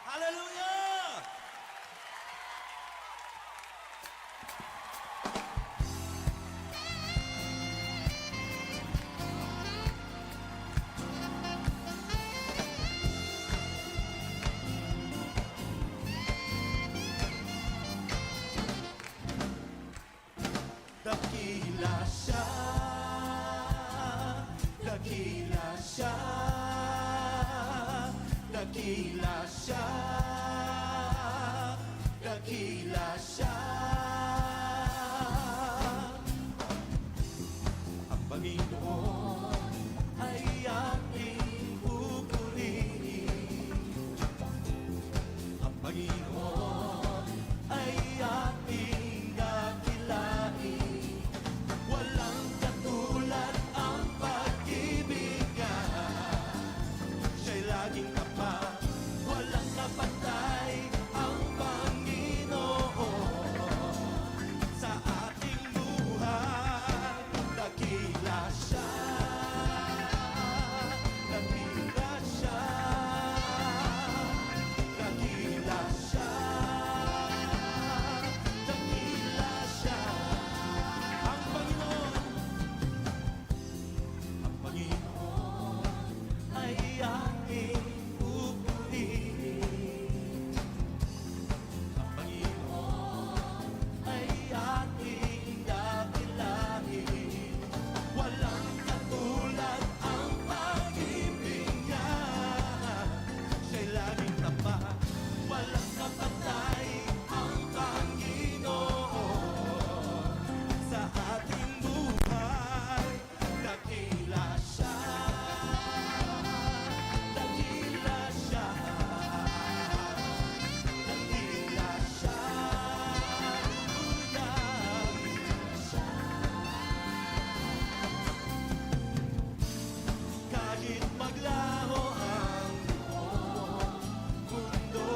Hallelujah! Dakila siya, dakila siya, dakila siya, dakila siya. Ang Panginoon ay ating pupurihin. Ang Panginoon ay ating dakilain. Walang katulad ang pag-ibig niya. Siya'y laging tapat, walang kapantay ang Panginoon sa ating buhay. Dakila siya, dakila siya, dakila siya, dakila siya. Ang Panginoon ay ating pupurihin. Ang Panginoon ay ating dakilain. Walang katulad ang pag-ibig niya. Siya'y laging tapat, walang kapantay ang Panginoon sa ating buhay. Dakila siya, dakila siya, dakila siya, kahit maglaho ang buong mundo,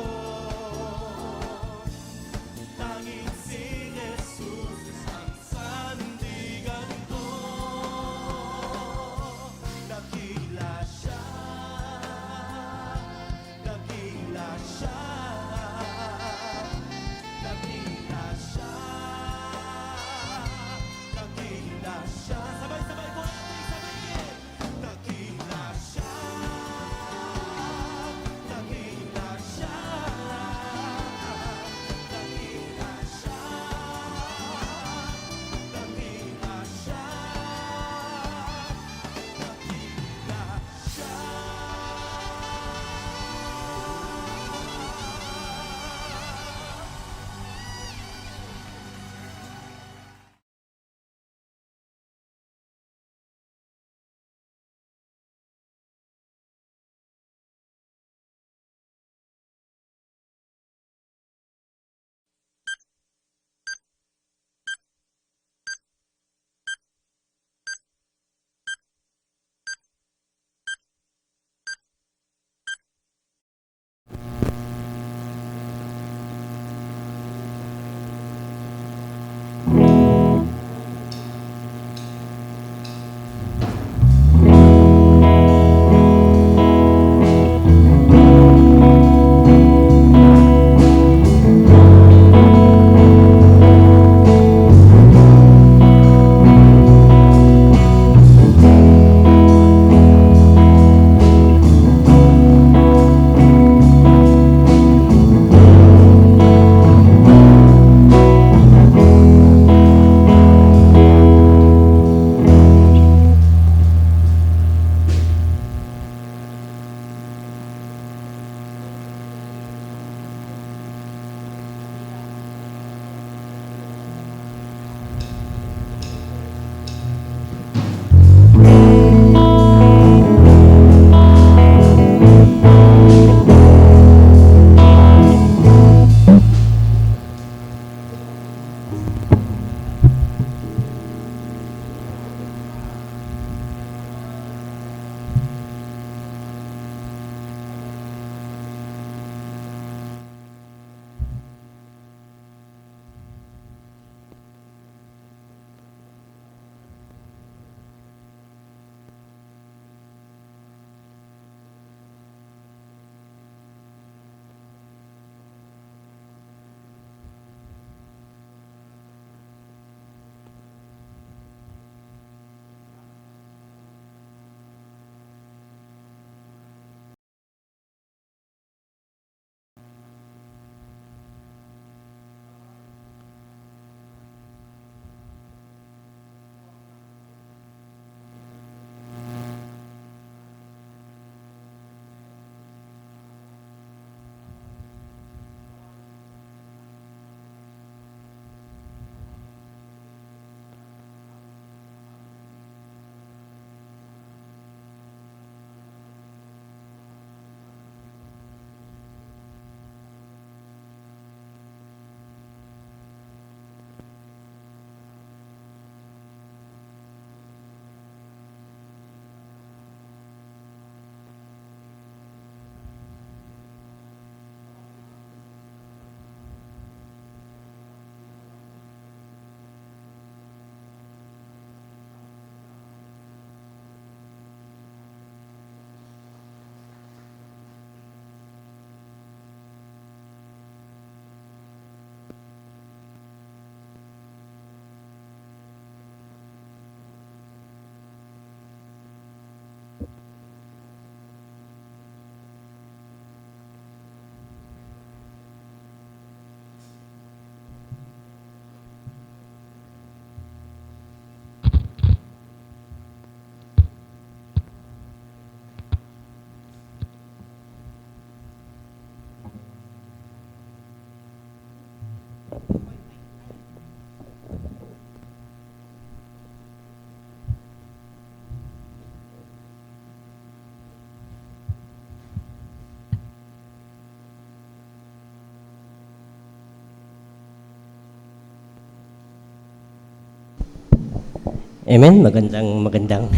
Amen? Magandang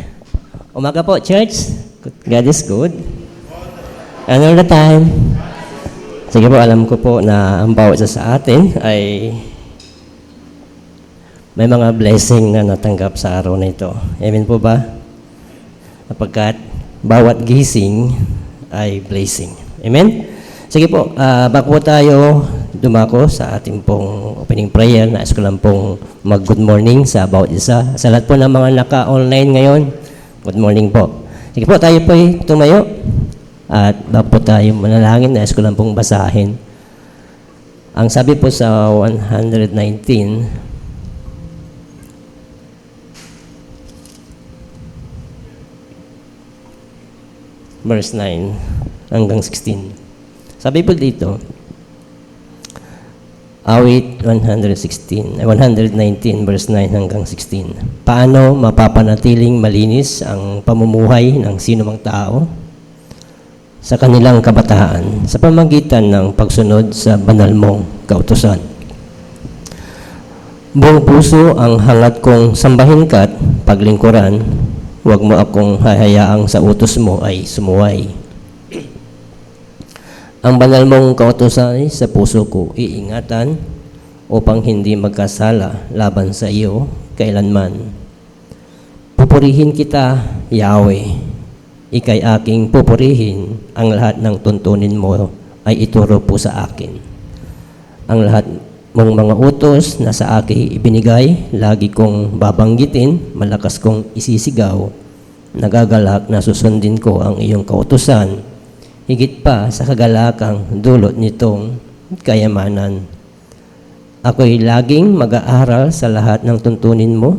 umaga po, church. God is good. And all the time. Sige po, alam ko po na ang bawat isa sa atin ay may mga blessing na natanggap sa araw na ito. Amen po ba? Sapagkat bawat gising ay blessing. Amen? Sige po, bago po tayo dumako sa ating pong opening prayer, nais ko lang pong mag-good morning sa bawat isa. Sa lahat po ng mga naka-online ngayon, good morning po. Sige po, tayo po ay tumayo. At bago po tayo manalangin, nais ko lang pong basahin. Ang sabi po sa 119, verse 9 hanggang 16. Sabi po dito, awit 119 verse 9 hanggang 16. Paano mapapanatiling malinis ang pamumuhay ng sinumang tao sa kanilang kabataan sa pamamagitan ng pagsunod sa banal mong kautusan? Buong puso ang hangat kong sambahin ka't paglingkuran. Huwag mo akong hahayaang sa utos mo ay sumuway. Ang banal mong kautusan ay sa puso ko iingatan upang hindi magkasala laban sa iyo kailanman. Pupurihin kita, Yahweh. Ika'y aking pupurihin. Ang lahat ng tuntunin mo ay ituro po sa akin. Ang lahat mong mga utos na sa akin ibinigay, lagi kong babanggitin, malakas kong isisigaw, nagagalak na susundin ko ang iyong kautusan, higit pa sa kagalakang dulot nitong kayamanan. Ako'y laging mag-aaral sa lahat ng tuntunin mo,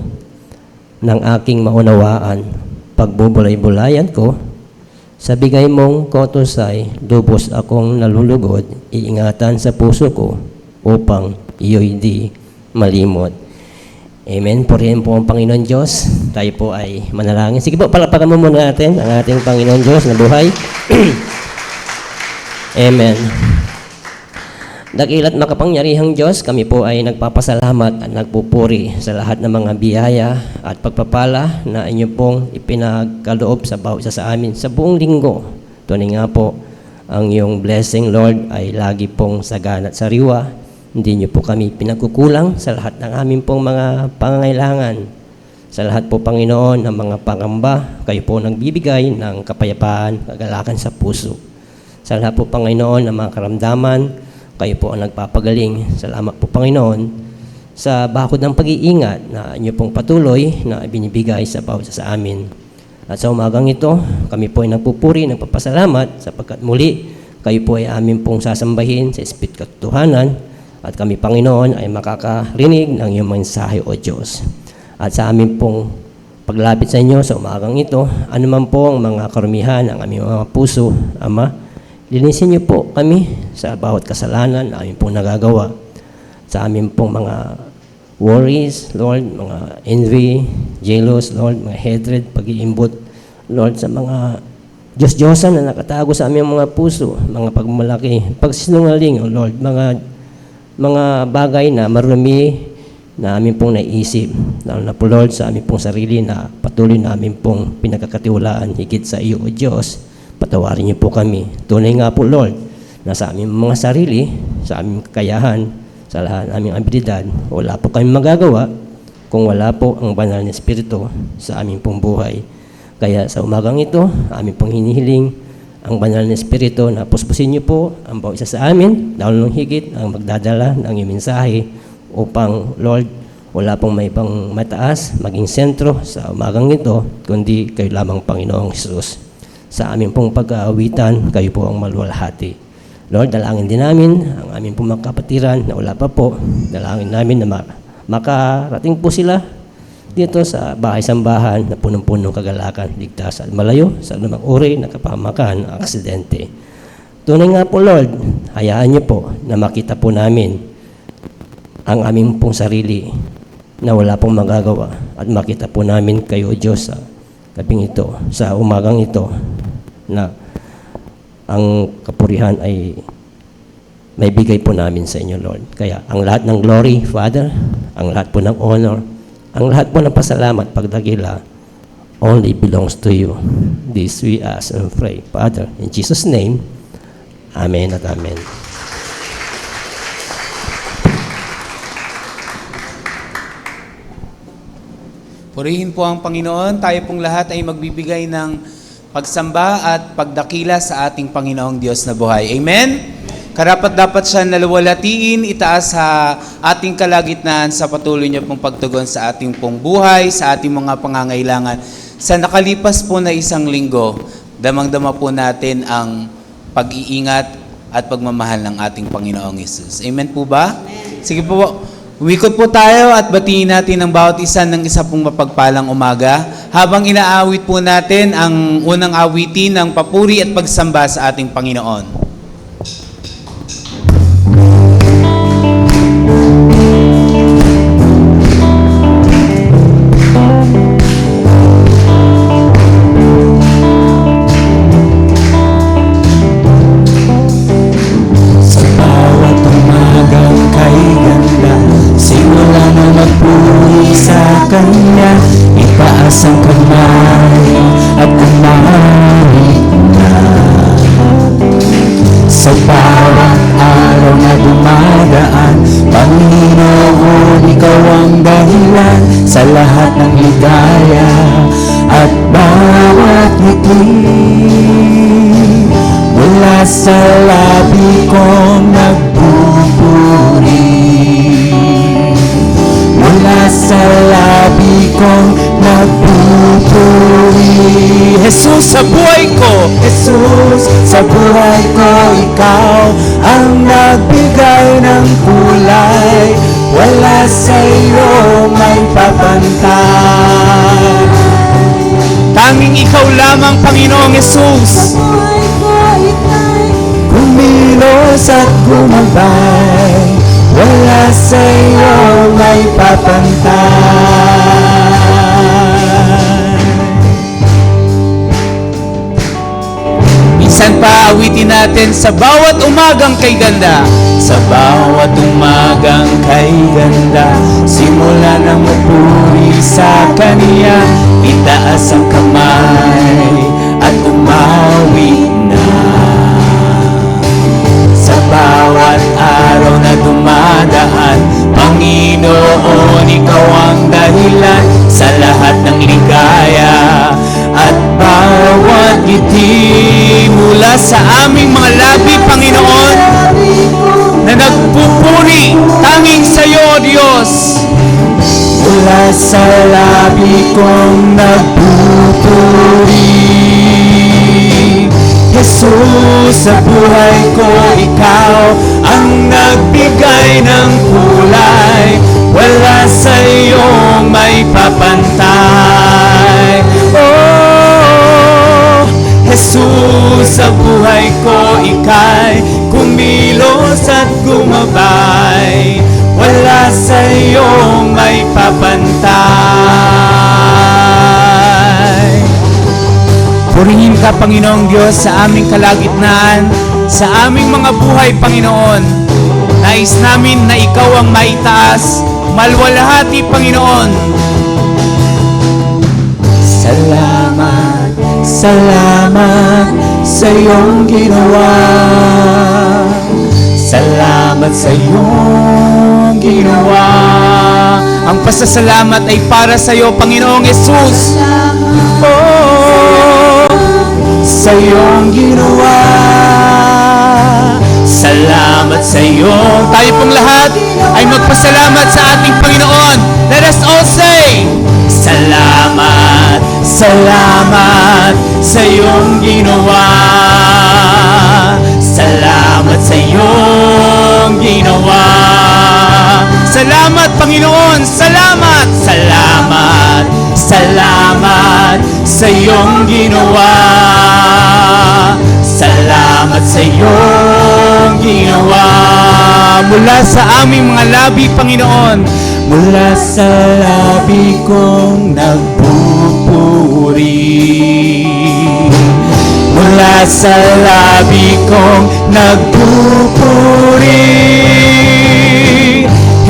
ng aking maunawaan. Pagbubulay-bulayan ko, sa bigay mong kautusay, lubos akong nalulugod, iingatan sa puso ko, upang iyo'y di malimot. Amen. Purihin po ang Panginoon Diyos. Tayo po ay manalangin. Sige po, palapakan mo muna natin ang ating Panginoon Diyos na buhay. Amen. Dakila't makapangyarihang Diyos, kami po ay nagpapasalamat at nagpupuri sa lahat ng mga biyaya at pagpapala na inyo pong ipinagkaloob sa bawat isa sa amin sa buong linggo. Tunay nga po, ang iyong blessing, Lord, ay lagi pong sagana at sariwa. Hindi niyo po kami pinagkukulang sa lahat ng aming pong mga pangangailangan. Sa lahat po, Panginoon, ng mga pangamba, kayo po nagbibigay ng kapayapaan, kagalakan sa puso. Sa lahat po, Panginoon, ng mga karamdaman, kayo po ang nagpapagaling. Salamat po, Panginoon, sa bakod ng pag-iingat na inyo pong patuloy na binibigay sa bawat sa amin. At sa umagang ito, kami po ay nagpupuri, nagpapasalamat sapagkat muli kayo po ay amin pong sasambahin sa Espiritu katotohanan at kami, Panginoon, ay makakarinig ng iyong mensahe, O Diyos. At sa amin pong paglapit sa inyo sa umagang ito, anuman po ang mga karumihan ng aming mga puso, Ama, linisin niyo po kami sa bawat kasalanan na aming pong nagagawa. Sa aming pong mga worries, Lord, mga envy, jealous, Lord, mga hatred, pag-iimbot, Lord, sa mga Diyos-Diyosan na nakatago sa aming mga puso, mga pagmalaki, pagsinungaling, Lord, mga bagay na marumi na aming pong naisip, lalo na po, Lord, sa aming pong sarili na patuloy na aming pong pinagkakatiwalaan higit sa iyo, O Diyos. Patawarin niyo po kami. Tunay nga po, Lord, na sa aming mga sarili, sa aming kakayahan, sa lahat ng aming abilidad, wala po kami magagawa kung wala po ang banal na Espiritu sa aming pong buhay. Kaya sa umagang ito, aming pong hinihiling ang banal na Espiritu na puspusin niyo po ang bawat isa sa amin, lalo ng higit ang magdadala ng iyong mensahe upang, Lord, wala pong may ibang mataas, maging sentro sa umagang ito, kundi kayo lamang, Panginoong Hesus. Sa aming pong pag-aawitan, kayo po ang maluwalhati. Lord, dalangin din namin ang aming pong mga kapatiran na wala pa po. Dalangin namin na makarating po sila dito sa bahay-sambahan na punong-punong kagalakan, ligtas at malayo sa anumang uri ng kapahamakan, aksidente. Tunay nga po, Lord, hayaan niyo po na makita po namin ang aming pong sarili na wala pong magagawa at makita po namin kayo, Diyos, sa gabing ito, sa umagang ito, na ang kapurihan ay may bigay po namin sa inyo, Lord. Kaya ang lahat ng glory, Father, ang lahat po ng honor, Ang lahat po ng pasalamat, pagdakila, only belongs to you. This we ask and pray. Father, in Jesus' name, Amen at Amen. Purihin po ang Panginoon. Tayo pong lahat ay magbibigay ng pagsamba at pagdakila sa ating Panginoong Diyos na buhay. Amen? Karapat-dapat siya naluwalatiin, itaas sa ating kalagitnaan sa patuloy niya pong pagtugon sa ating pong buhay, sa ating mga pangangailangan. Sa nakalipas po na isang linggo, damang-dama po natin ang pag-iingat at pagmamahal ng ating Panginoong Hesus. Amen po ba? Amen. Sige po, umikot po tayo at batiin natin ang bawat isa ng isa pong mapagpalang umaga habang inaawit po natin ang unang awitin ng papuri at pagsamba sa ating Panginoon. Kanya, itaas ang kamay at kumahit na. Sa bawat araw na dumadaan, Panginoon, Ikaw ang dahilan sa lahat ng ligaya at bawat ngiti. Mula sa labi kong nagpupuri, mula sa labi kong nagpupuri. Jesus, sa buhay ko, Jesus, sa buhay ko, Ikaw ang nagbigay ng kulay. Wala sa iyo may papantay. tanging Ikaw lamang, Panginoong Jesus. Kumilos at gumabay, wala sa iyo may papantay. Minsan pa awitin natin sa bawat umagang kay ganda. Sa bawat umagang kay ganda, simula na mapuri sa Kanya, itaas ang kamay at umawi na. Sa bawat araw na dumadaan, Panginoon, Ikaw ang dahilan sa lahat ng ligaya at bawat ngiti. Mula sa aming mga labi, Panginoon, na nagpupuri tanging sa iyo, O Diyos. Mula sa labi kong nagpupuri, Jesus, sa buhay ko, Ikaw ang nagbigay ng kulay. Wala sa iyo may papantay. Oh, Jesus, sa buhay ko, Ika'y kumilos at gumabay. Wala sa iyo may papantay. Purihin ka, Panginoong Diyos, sa aming kalagitnaan, sa aming mga buhay, Panginoon. Nais namin na Ikaw ang maitaas, malwalhati, Panginoon. Salamat, salamat sa iyong ginawa. Salamat sa iyong ginawa. Ang pasasalamat ay para sa iyo, Panginoong Jesus. Oh, sa iyong ginawa. Salamat sa iyong. Tayo pong lahat ay magpasalamat sa ating Panginoon. Let us all say, Salamat, salamat sa iyong ginawa. Salamat sa iyong ginawa. Salamat, Panginoon! Salamat! Salamat, salamat sa iyong ginawa. Salamat sa iyong ginawa. Mula sa aming mga labi, Panginoon, Mula sa labi kong nagpupuri, mula sa labi kong nagpupuri,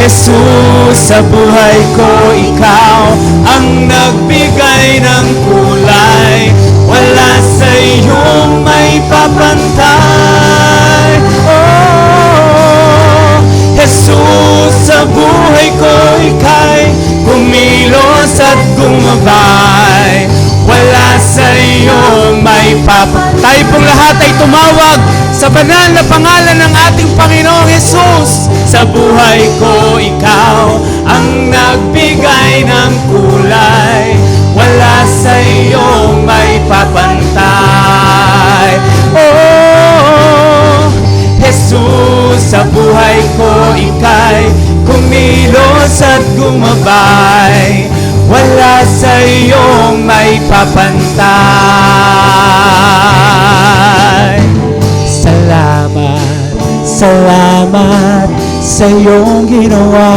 Jesus, sa buhay ko ikaw ang nagbigay ng kulay. Wala sa iyong may papantay. Oh, Jesus, sa buhay ko ika'y kumilos at gumabay. Wala sa iyong may papantay. Tayo pong lahat ay tumawag sa banal na pangalan ng ating Panginoong Jesus. Sa buhay ko ikaw ang nagbigay ng kulay. Wala sa iyong may papantay. Oh, Jesus, sa buhay ko ika'y kumilos at gumabay. Wala sa iyong may papantay. Salamat, salamat sa iyong ginawa.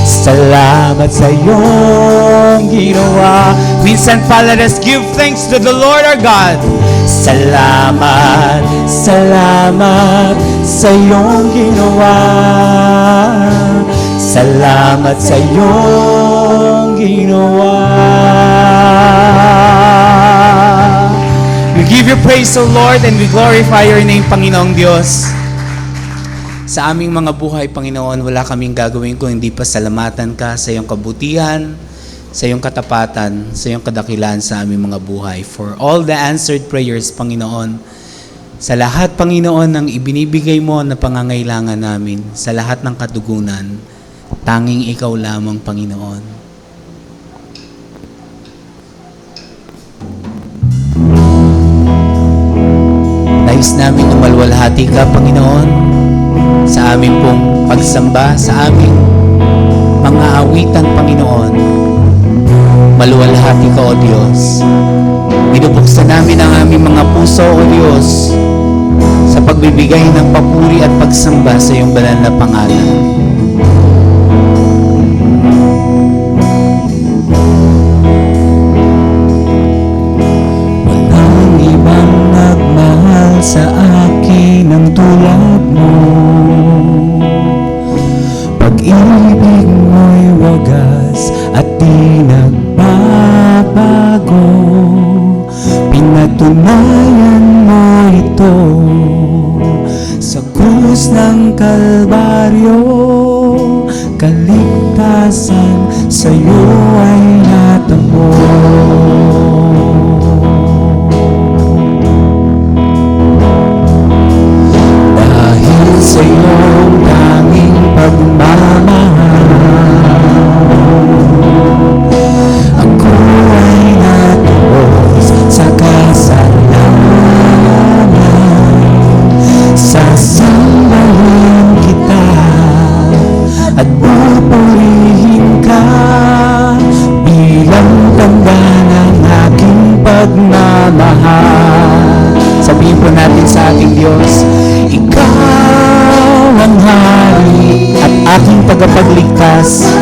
Salamat sa iyong ginawa. Minsan pa, let us give thanks to the Lord our God. Salamat, salamat sa iyong ginawa. Salamat sa iyong ginawa. We give you praise, O Lord, and we glorify your name, Panginoong Diyos. Sa aming mga buhay, Panginoon, wala kaming gagawin kung hindi pasalamatan ka sa iyong kabutihan, sa iyong katapatan, sa iyong kadakilan sa aming mga buhay. For all the answered prayers, Panginoon, sa lahat, Panginoon, ng ibinibigay mo na pangangailangan namin, sa lahat ng katugunan, tanging ikaw lamang, Panginoon. Nais namin na malwalhati ka, Panginoon, sa amin pong pagsamba, sa aming mga awitan, Panginoon. Maluwalhati ka, O Diyos. Binubuksan namin ang aming mga puso, O Diyos, sa pagbibigay ng papuri at pagsamba sa iyong banal na pangalan. Walang ibang nagmahal sa akin ng tulad mo. Pag-ibig mo'y wagas at di nagbabago. Pinatunayan mo ito sa krus ng Kalbaryo. Kaligtasan sa'yo ay natamo. Dahil sa iyong tanging pagmamahal, ako ay natubos sa kasalanan. Sasambahin kita at pupurihin ka bilang tanda ng aking pagmamahal. Sabihin po natin sa ating Diyos, ikaw ang hari at aking tagapagligtas.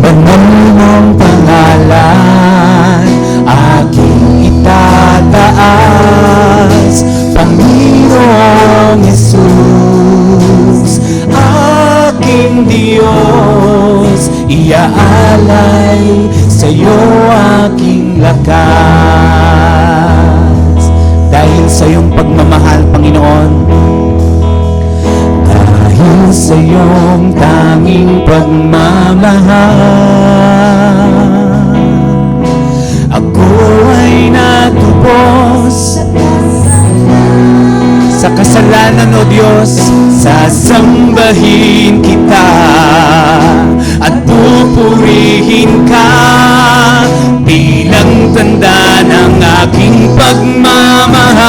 Banal mong pangalan aking itataas, Panginoong Jesus, aking Diyos. Iaalay sa'yo aking lakas. Dahil sa iyong pagmamahal, Panginoon, dahil sa iyong tanging pagmamahal, ako ay natubos sa kasalanan, O Diyos. Sasambahin kita at pupurihin ka bilang tanda ng aking pagmamahal.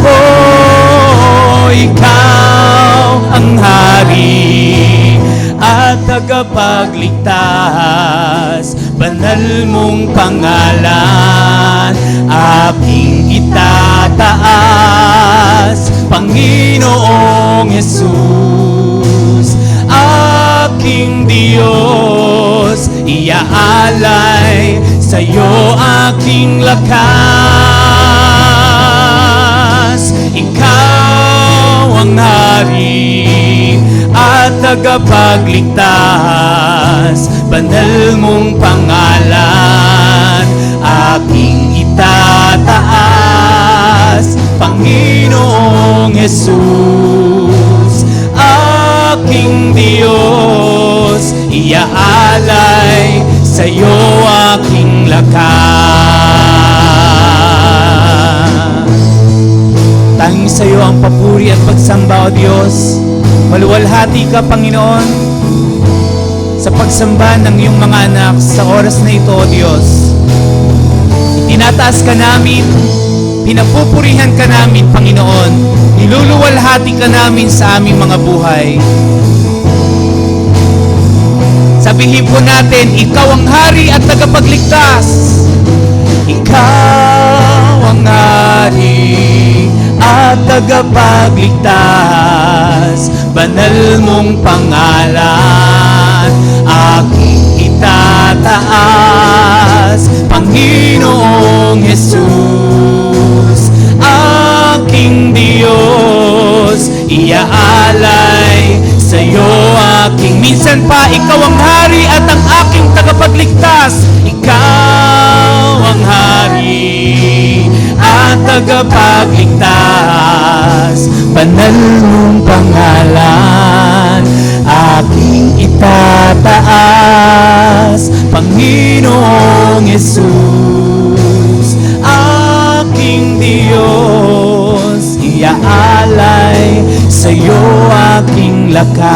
Oh, ikaw ang hari at tagapagligtas. Banal mong pangalan aking itataas, Panginoong Jesus, aking Diyos. Iaalay sa'yo aking lakas. Ikaw ang hari tagapagligtas, banal mong pangalan, aking itataas, Panginoong Jesus, aking Diyos, iaalay sa'yo aking lakas. Tanging sa'yo ang papuri at pagsamba, O Diyos. Maluwalhati ka, Panginoon, sa pagsamba ng iyong mga anak sa oras na ito, O Diyos. Itinataas ka namin, pinapupurihan ka namin, Panginoon. Niluluwalhati ka namin sa aming mga buhay. Sabihin po natin, ikaw ang hari at tagapagligtas. Ikaw ang hari at tagapagligtas, banal mong pangalan, aking itataas, Panginoong Jesus, aking Diyos, iaalay sa'yo aking. Minsan pa, ikaw ang hari at ang aking tagapagligtas. Ikaw ang hari at tagapagligtas, banal mong pangalan, aking itataas, Panginoong Jesus, aking Diyos, iaalay sa'yo aking lakas,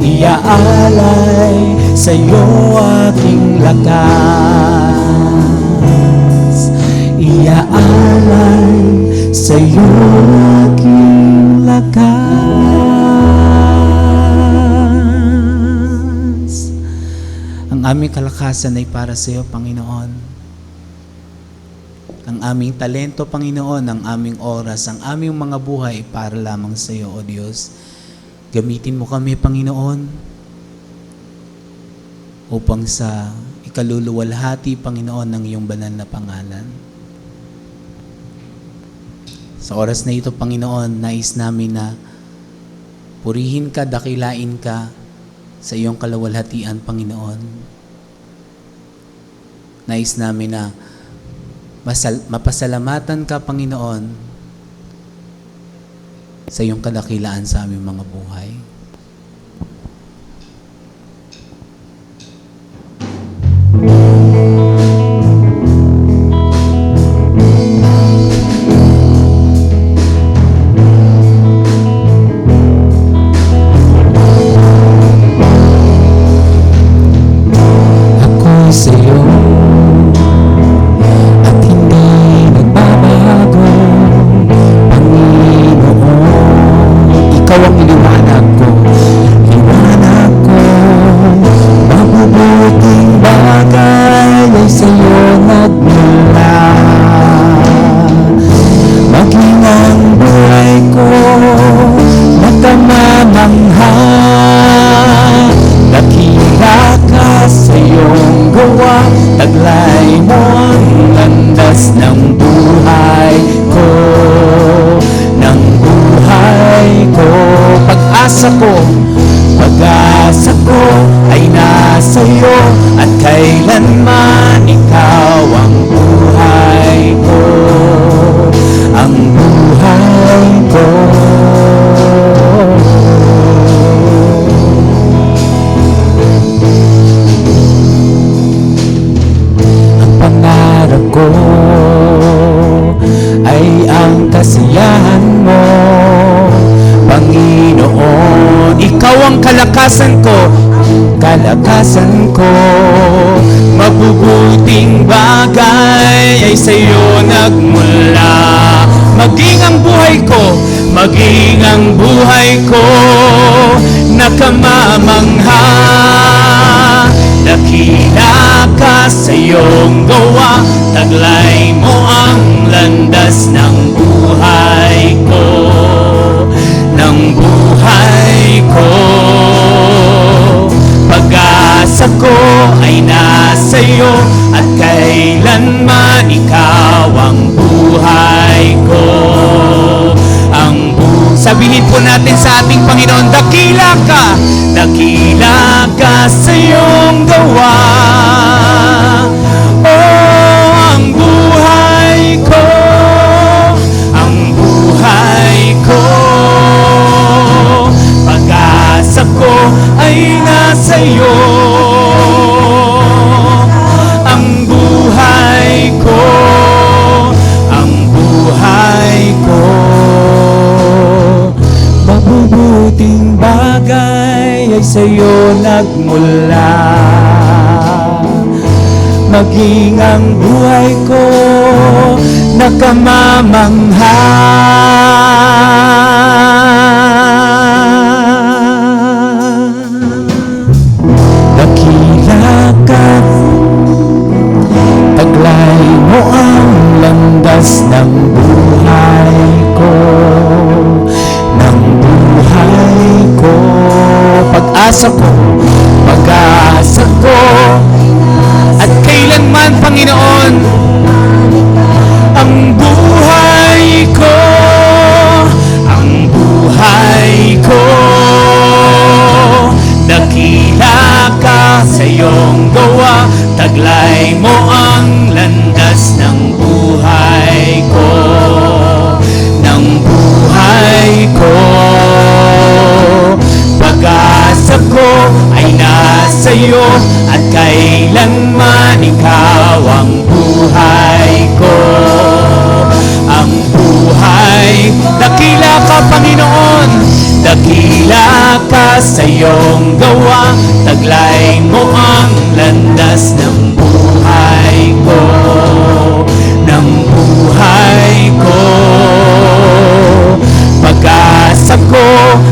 iaalay sa'yo aking lakas, iaalay sa'yo aking lakas. Ang aming kalakasan ay para sa iyo, Panginoon. Ang aming talento, Panginoon, ang aming oras, ang aming mga buhay para lamang sa iyo, O Diyos. Gamitin mo kami, Panginoon, upang sa ikaluluwalhati, Panginoon, ng iyong banal na pangalan. Sa oras na ito, Panginoon, nais namin na purihin ka, dakilain ka sa iyong kaluwalhatian, Panginoon. Nais namin na mapasalamatan ka, Panginoon, sa iyong kadakilaan sa aming mga buhay. Ako'y sa'yo at hindi nagbabago, Panginoon. Ikaw ang liwanag ko, mabubuting bagay ay sa'yo nagmula. Maging ang buhay ko magkamamangha, dakila ka sa iyong gawa, taglay mo ang landas ng buhay ko, ng buhay ko. Pag-asa ko ay nasa iyo, at kailanman ikaw ang buhay ko, ang buhay ko. Ang pangarap ko ay ang kasiyahan mo, Panginoon. Ikaw ang kalakasan ko, mabubuting bagay ay sa iyo nagmula. Maging ang buhay ko nakamamangha, dakila ka sa iyong gawa, taglay mo ang landas ng buhay ko, ng buhay ko. Pag-asa ko ay nasa iyo, at kailanman ikaw ang buhay ko, ang buhay. Sabi Purihin po natin sa ating Panginoon. Dakila ka sa iyong gawa. Oh, ang buhay ko, pag-asa ko ay nasa iyo. Ang buhay ko, mabubuting bagay ay sa'yo nagmula. Maging ang buhay ko nakamamangha. Dakila ka, taglay mo ang landas ng buhay ko. Pag-asa ko, at kailanman, Panginoon, ang buhay ko, dakila ka sa iyong gawa, taglay mo ang landas ng buhay ko, pag-asa ko ay nasa iyo, at kailanman ikaw ang buhay ko. Dakila ka, Panginoon, dakila ka sa iyong gawa, taglay mo ang landas ng buhay ko, pag-asa ko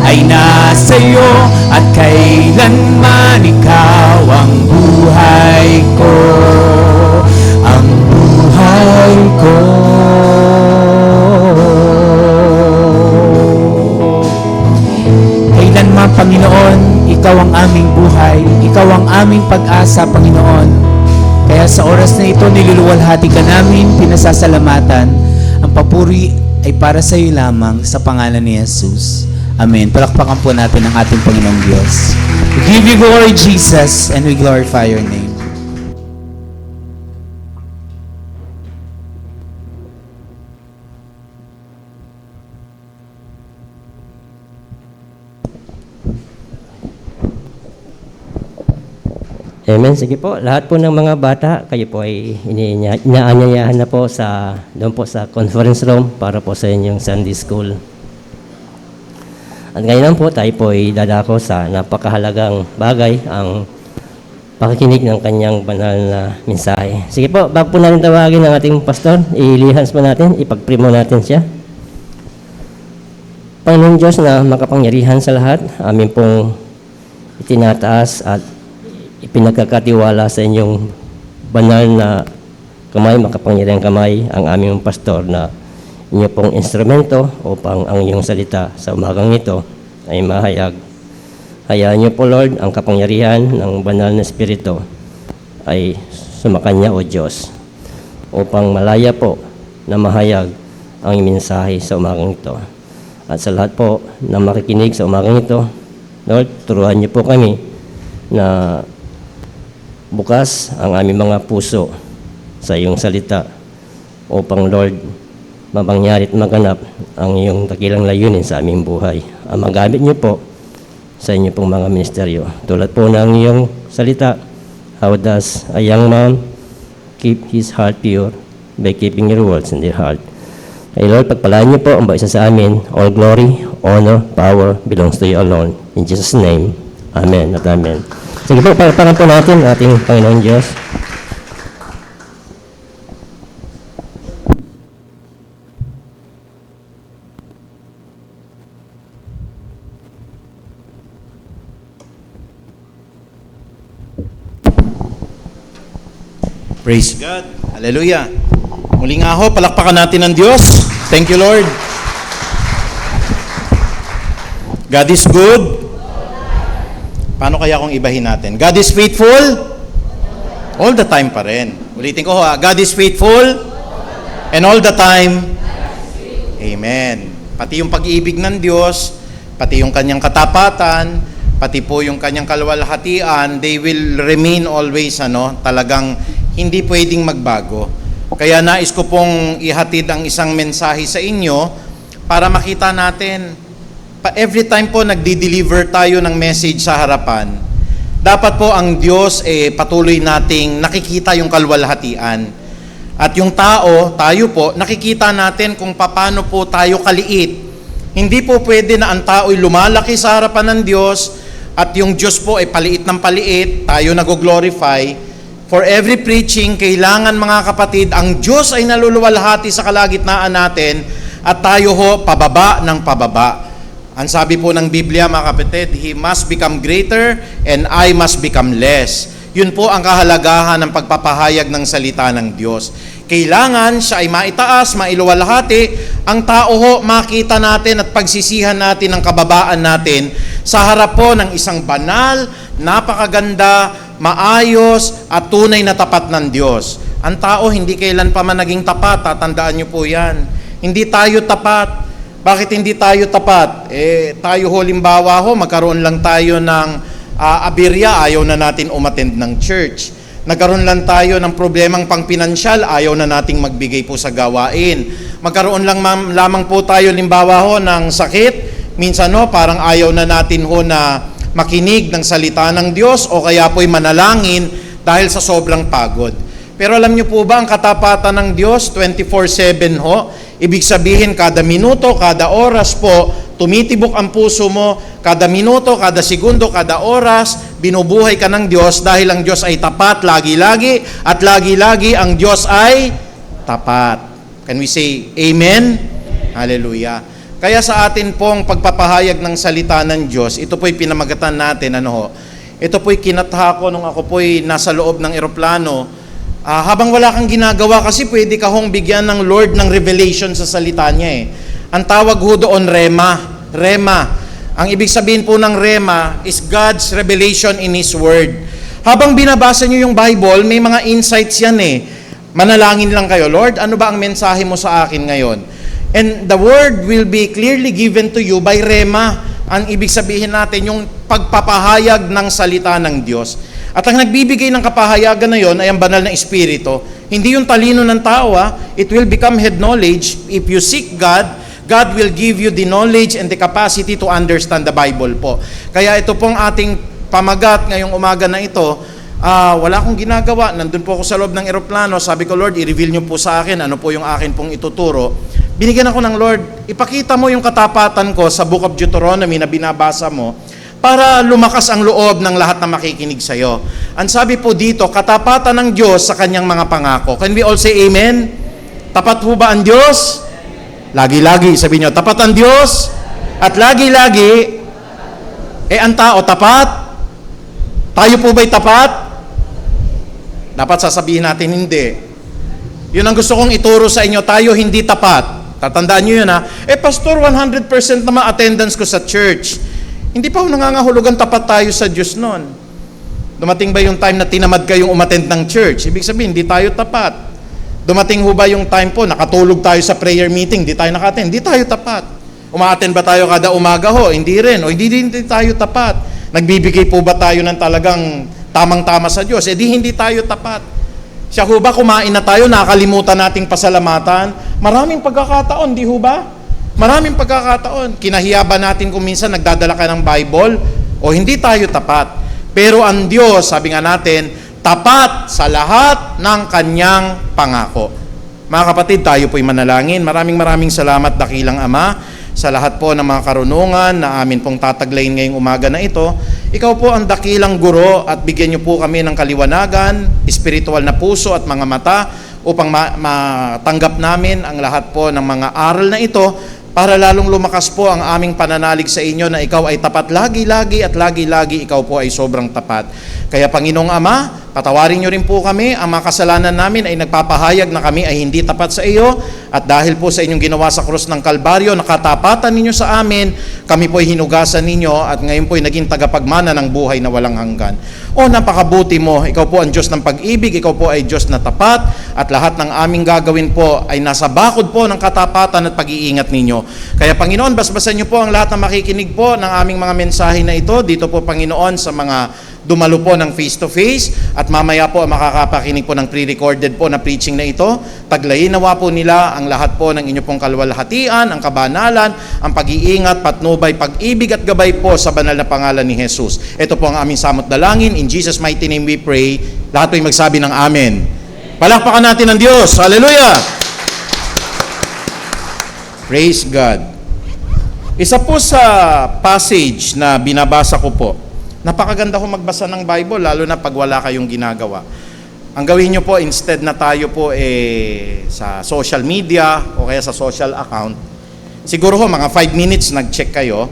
ay nasa iyo, at kailanman ikaw ang buhay ko. Kailanman, Panginoon, ikaw ang aming buhay, ikaw ang aming pag-asa, Panginoon. Kaya sa oras na ito, niluluwalhati ka namin, pinasasalamatan. Ang papuri ay para sa iyo lamang, sa pangalan ni Jesus. Amen. Palakpakan po natin ang ating Panginoong Diyos. We give you glory, Jesus, and we glorify your name. Amen. Sige po, lahat po ng mga bata, kayo po ay inaanyayahan na po doon po sa conference room para po sa inyong Sunday School. At ngayon po, tayo po ay dadako sa napakahalagang bagay, ang pakikinig ng kanyang banal na mensahe. Sige po, bago po natin tawagin ang ating pastor, ilihans po natin, ipag-pray mo natin siya. Panginoon Diyos na makapangyarihan sa lahat, amin pong itinataas at ipinagkakatiwala sa inyong banal na kamay, makapangyarihang kamay, ang aming pastor na inyo pong instrumento upang ang iyong salita sa umagang ito ay mahayag. Hayaan niyo po, Lord, ang kapangyarihan ng banal na Espiritu ay sumakanya, O Diyos, upang malaya po na mahayag ang mensahe sa umagang ito. At sa lahat po na makikinig sa umagang ito, Lord, turuan niyo po kami na bukas ang aming mga puso sa iyong salita upang, Lord, mapangyari at maganap ang iyong dakilang layunin sa aming buhay. Ang magamit niyo po sa inyo pong mga ministeryo. Tulad po ng iyong salita, how does a young man keep his heart pure? By keeping your words in their heart. Kay Lord, pagpalaan niyo po ang bawat isa sa amin. All glory, honor, power belongs to you alone. In Jesus' name, amen at amen. Sige po, pagpalaan po natin ating Panginoon Diyos. Praise God. Hallelujah. Muli nga ho, palakpakan natin ang Diyos. Thank you, Lord. God is good. Paano kaya kung ibahin natin? God is faithful? All the time pa rin. Ulitin ko ho, God is faithful? And all the time? Amen. Pati yung pag-ibig ng Diyos, pati yung kanyang katapatan, pati po yung kanyang kaluwalhatian, they will remain always, talagang hindi pwedeng magbago. Kaya nais ko pong ihatid ang isang mensahe sa inyo para makita natin, every time po nagdi-deliver tayo ng message sa harapan, dapat po ang Diyos patuloy nating nakikita yung kaluwalhatian. At yung tao, tayo po, nakikita natin kung paano po tayo kaliit. Hindi po pwede na ang tao'y lumalaki sa harapan ng Diyos at yung Diyos po ay paliit ng paliit, tayo nag-glorify. For every preaching, kailangan mga kapatid, ang Diyos ay naluluwalhati sa kalagitnaan natin at tayo ho pababa ng pababa. Ang sabi po ng Biblia, mga kapatid, He must become greater and I must become less. Yun po ang kahalagahan ng pagpapahayag ng salita ng Diyos. Kailangan siya ay maitaas, mailuwalhati, ang tao ho makita natin at pagsisihan natin ang kababaan natin sa harap po ng isang banal, napakaganda, maayos at tunay na tapat ng Diyos. Ang tao hindi kailan pa man naging tapat, tatandaan niyo po yan. Hindi tayo tapat. Bakit hindi tayo tapat? Tayo ho, limbawa ho, magkaroon lang tayo ng aberya, ayaw na natin umattend ng church. Nagkaroon lang tayo ng problemang pangpinansyal, ayaw na nating magbigay po sa gawain. Magkaroon lang lamang po tayo, limbawa ho, ng sakit. Minsan ho, parang ayaw na natin ho na makinig ng salita ng Diyos o kaya po'y manalangin dahil sa sobrang pagod. Pero alam niyo po ba ang katapatan ng Diyos 24/7 ho? Ibig sabihin kada minuto, kada oras po, tumitibok ang puso mo, kada minuto, kada segundo, kada oras, binubuhay ka ng Diyos dahil ang Diyos ay tapat lagi-lagi at lagi-lagi ang Diyos ay tapat. Can we say amen? Hallelujah. Kaya sa atin pong pagpapahayag ng salita ng Diyos, ito po'y pinamagatan natin, ito po'y kinatha ko nung ako po'y nasa loob ng eroplano. Habang wala kang ginagawa kasi pwede ka hong bigyan ng Lord ng revelation sa salita niya Ang tawag ho doon Rema. Ang ibig sabihin po ng Rema is God's revelation in His Word. Habang binabasa niyo yung Bible, may mga insights yan Manalangin lang kayo, Lord, ano ba ang mensahe mo sa akin ngayon? And the word will be clearly given to you by Rema. Ang ibig sabihin natin, yung pagpapahayag ng salita ng Diyos. At ang nagbibigay ng kapahayagan na yon ay ang banal na Espiritu. Hindi yung talino ng tao, it will become head knowledge. If you seek God, God will give you the knowledge and the capacity to understand the Bible po. Kaya ito pong ating pamagat ngayong umaga na ito, wala akong ginagawa. Nandun po ako sa loob ng eroplano. Sabi ko, Lord, i-reveal niyo po sa akin ano po yung akin pong ituturo. Binigyan ako ng Lord, ipakita mo yung katapatan ko sa Book of Deuteronomy na binabasa mo para lumakas ang loob ng lahat na makikinig sa iyo. Ang sabi po dito, katapatan ng Diyos sa kanyang mga pangako. Can we all say amen? Tapat po ba ang Diyos? Lagi-lagi, sabi niyo, tapat ang Diyos? At lagi-lagi, ang tao tapat? Tayo po ba'y tapat? Dapat sasabihin natin hindi. Yun ang gusto kong ituro sa inyo, tayo hindi tapat. Tatandaan nyo yun Pastor, 100% naman attendance ko sa church. Hindi pa nangangahulugan tapat tayo sa Diyos noon. Dumating ba yung time na tinamad kayong umattend ng church? Ibig sabihin, hindi tayo tapat. Dumating ho ba yung time po, nakatulog tayo sa prayer meeting, hindi tayo naka-attend, hindi tayo tapat. Uma-attend ba tayo kada umaga ho? Hindi rin. O hindi tayo tapat. Nagbibigay po ba tayo ng talagang tamang-tama sa Diyos? Hindi tayo tapat. Siya ho ba, kumain na tayo, nakalimutan nating pasalamatan? Maraming pagkakataon, di ho ba? Maraming pagkakataon. Kinahiya ba natin kung minsan nagdadala ka ng Bible? O hindi tayo tapat? Pero ang Diyos, sabi nga natin, tapat sa lahat ng kanyang pangako. Mga kapatid, tayo po'y manalangin. Maraming salamat, dakilang Ama, sa lahat po ng mga karunungan na amin pong tataglayin ngayong umaga na ito. Ikaw po ang dakilang guro at bigyan niyo po kami ng kaliwanagan, espiritual na puso at mga mata upang matanggap namin ang lahat po ng mga aral na ito para lalong lumakas po ang aming pananalig sa inyo na ikaw ay tapat lagi-lagi at lagi-lagi ikaw po ay sobrang tapat. Kaya Panginoong Ama, Patawarin niyo rin po kami, ang mga kasalanan namin ay nagpapahayag na kami ay hindi tapat sa iyo, at dahil po sa inyong ginawa sa krus ng Kalbaryo, nakatapatan ninyo sa amin, kami po ay hinugasan ninyo, at ngayon po ay naging tagapagmana ng buhay na walang hanggan. O napakabuti mo, ikaw po ang Diyos ng pag-ibig, ikaw po ay Diyos na tapat, at lahat ng aming gagawin po ay nasa bakod po ng katapatan at pag-iingat ninyo. Kaya Panginoon, basbasan niyo po ang lahat ng makikinig po ng aming mga mensahe na ito, dito po Panginoon sa mga dumalo po ng face-to-face, at mamaya po makakapakinig po ng pre-recorded po na preaching na ito. Taglayin nawa po nila ang lahat po ng inyo pong kaluwalhatian, ang kabanalan, ang pag-iingat, patnubay, pag-ibig at gabay po sa banal na pangalan ni Jesus. Ito po ang aming samot dalangin. In Jesus' mighty name we pray. Lahat po yung magsabi ng Amen. Palakpakan natin ang Diyos. Hallelujah! Praise God. Isa po sa passage na binabasa ko po, napakaganda ko magbasa ng Bible, lalo na pag wala kayong ginagawa. Ang gawin nyo po, instead na tayo po sa social media o kaya sa social account, siguro ho, mga 5 minutes nag-check kayo,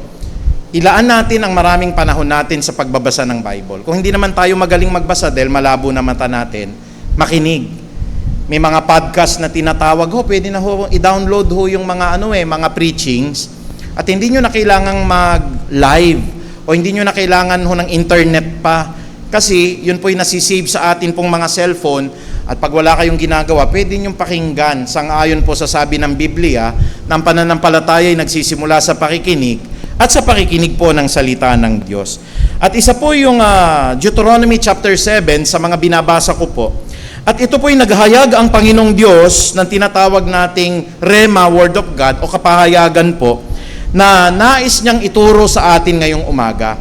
ilaan natin ang maraming panahon natin sa pagbabasa ng Bible. Kung hindi naman tayo magaling magbasa dahil malabo na mata natin, makinig. May mga podcast na tinatawag ho, pwede na ho i-download ho yung mga mga preachings, at hindi nyo na kailangang mag-live o hindi nyo na kailangan ho ng internet pa. Kasi yun po yung nasisave sa atin pong mga cellphone, at pag wala kayong ginagawa, pwede nyong pakinggan. Sang-ayon po sa sabi ng Biblia, na ang pananampalataya ay nagsisimula sa pakikinig, at sa pakikinig po ng salita ng Diyos. At isa po yung Deuteronomy chapter 7 sa mga binabasa ko po. At ito po yung naghayag ang Panginoong Diyos ng tinatawag nating Rhema, Word of God, o kapahayagan po, na nais niyang ituro sa atin ngayong umaga.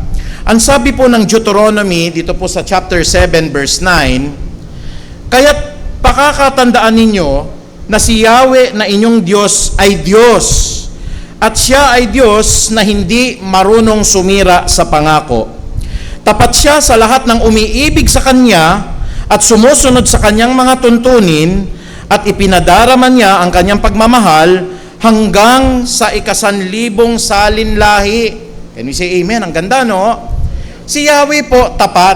Ang sabi po ng Deuteronomy, dito po sa chapter 7 verse 9, kaya't pakakatandaan ninyo na si Yahweh na inyong Diyos ay Diyos, at siya ay Diyos na hindi marunong sumira sa pangako. Tapat siya sa lahat ng umiibig sa Kanya at sumusunod sa Kanyang mga tuntunin, at ipinadarama niya ang Kanyang pagmamahal hanggang sa 1,000,000 salinlahi. Can we say amen? Ang ganda, no? Si Yahweh po, tapat.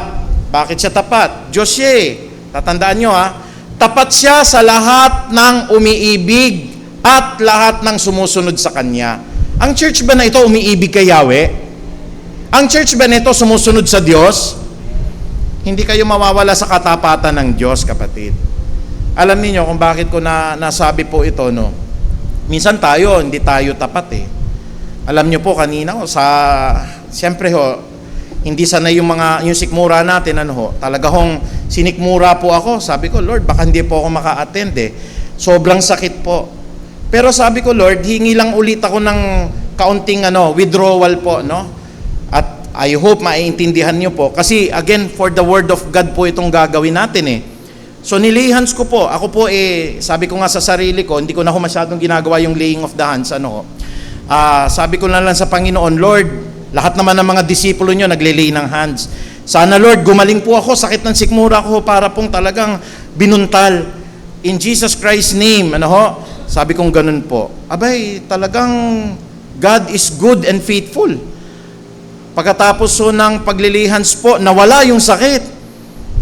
Bakit siya tapat? Diyos siya eh. Tatandaan nyo tapat siya sa lahat ng umiibig at lahat ng sumusunod sa Kanya. Ang church ba na ito umiibig kay Yahweh? Ang church ba na ito sumusunod sa Diyos? Hindi kayo mawawala sa katapatan ng Diyos, kapatid. Alam niyo kung bakit ko nasabi po ito, no? Minsan tayo, hindi tayo tapat eh. Alam niyo po kanina siyempre hindi sanay yung sikmura natin, talaga hong sinikmura po ako. Sabi ko, Lord, baka hindi po ako maka-attend eh. Sobrang sakit po. Pero sabi ko, Lord, hingi lang ulit ako ng kaunting withdrawal po, no? At I hope maiintindihan niyo po. Kasi again, for the word of God po itong gagawin natin eh. So nilihans ko po, ako po sabi ko nga sa sarili ko, hindi ko na masyadong ginagawa yung laying of the hands, sabi ko na lang sa Panginoon, Lord, lahat naman ng mga disipulo nyo naglilay ng hands. Sana Lord, gumaling po ako, sakit ng sikmura ko para pong talagang binuntal. In Jesus Christ's name, sabi kong ganun po. Abay, talagang God is good and faithful. Pagkatapos ng paglilihans po, nawala yung sakit.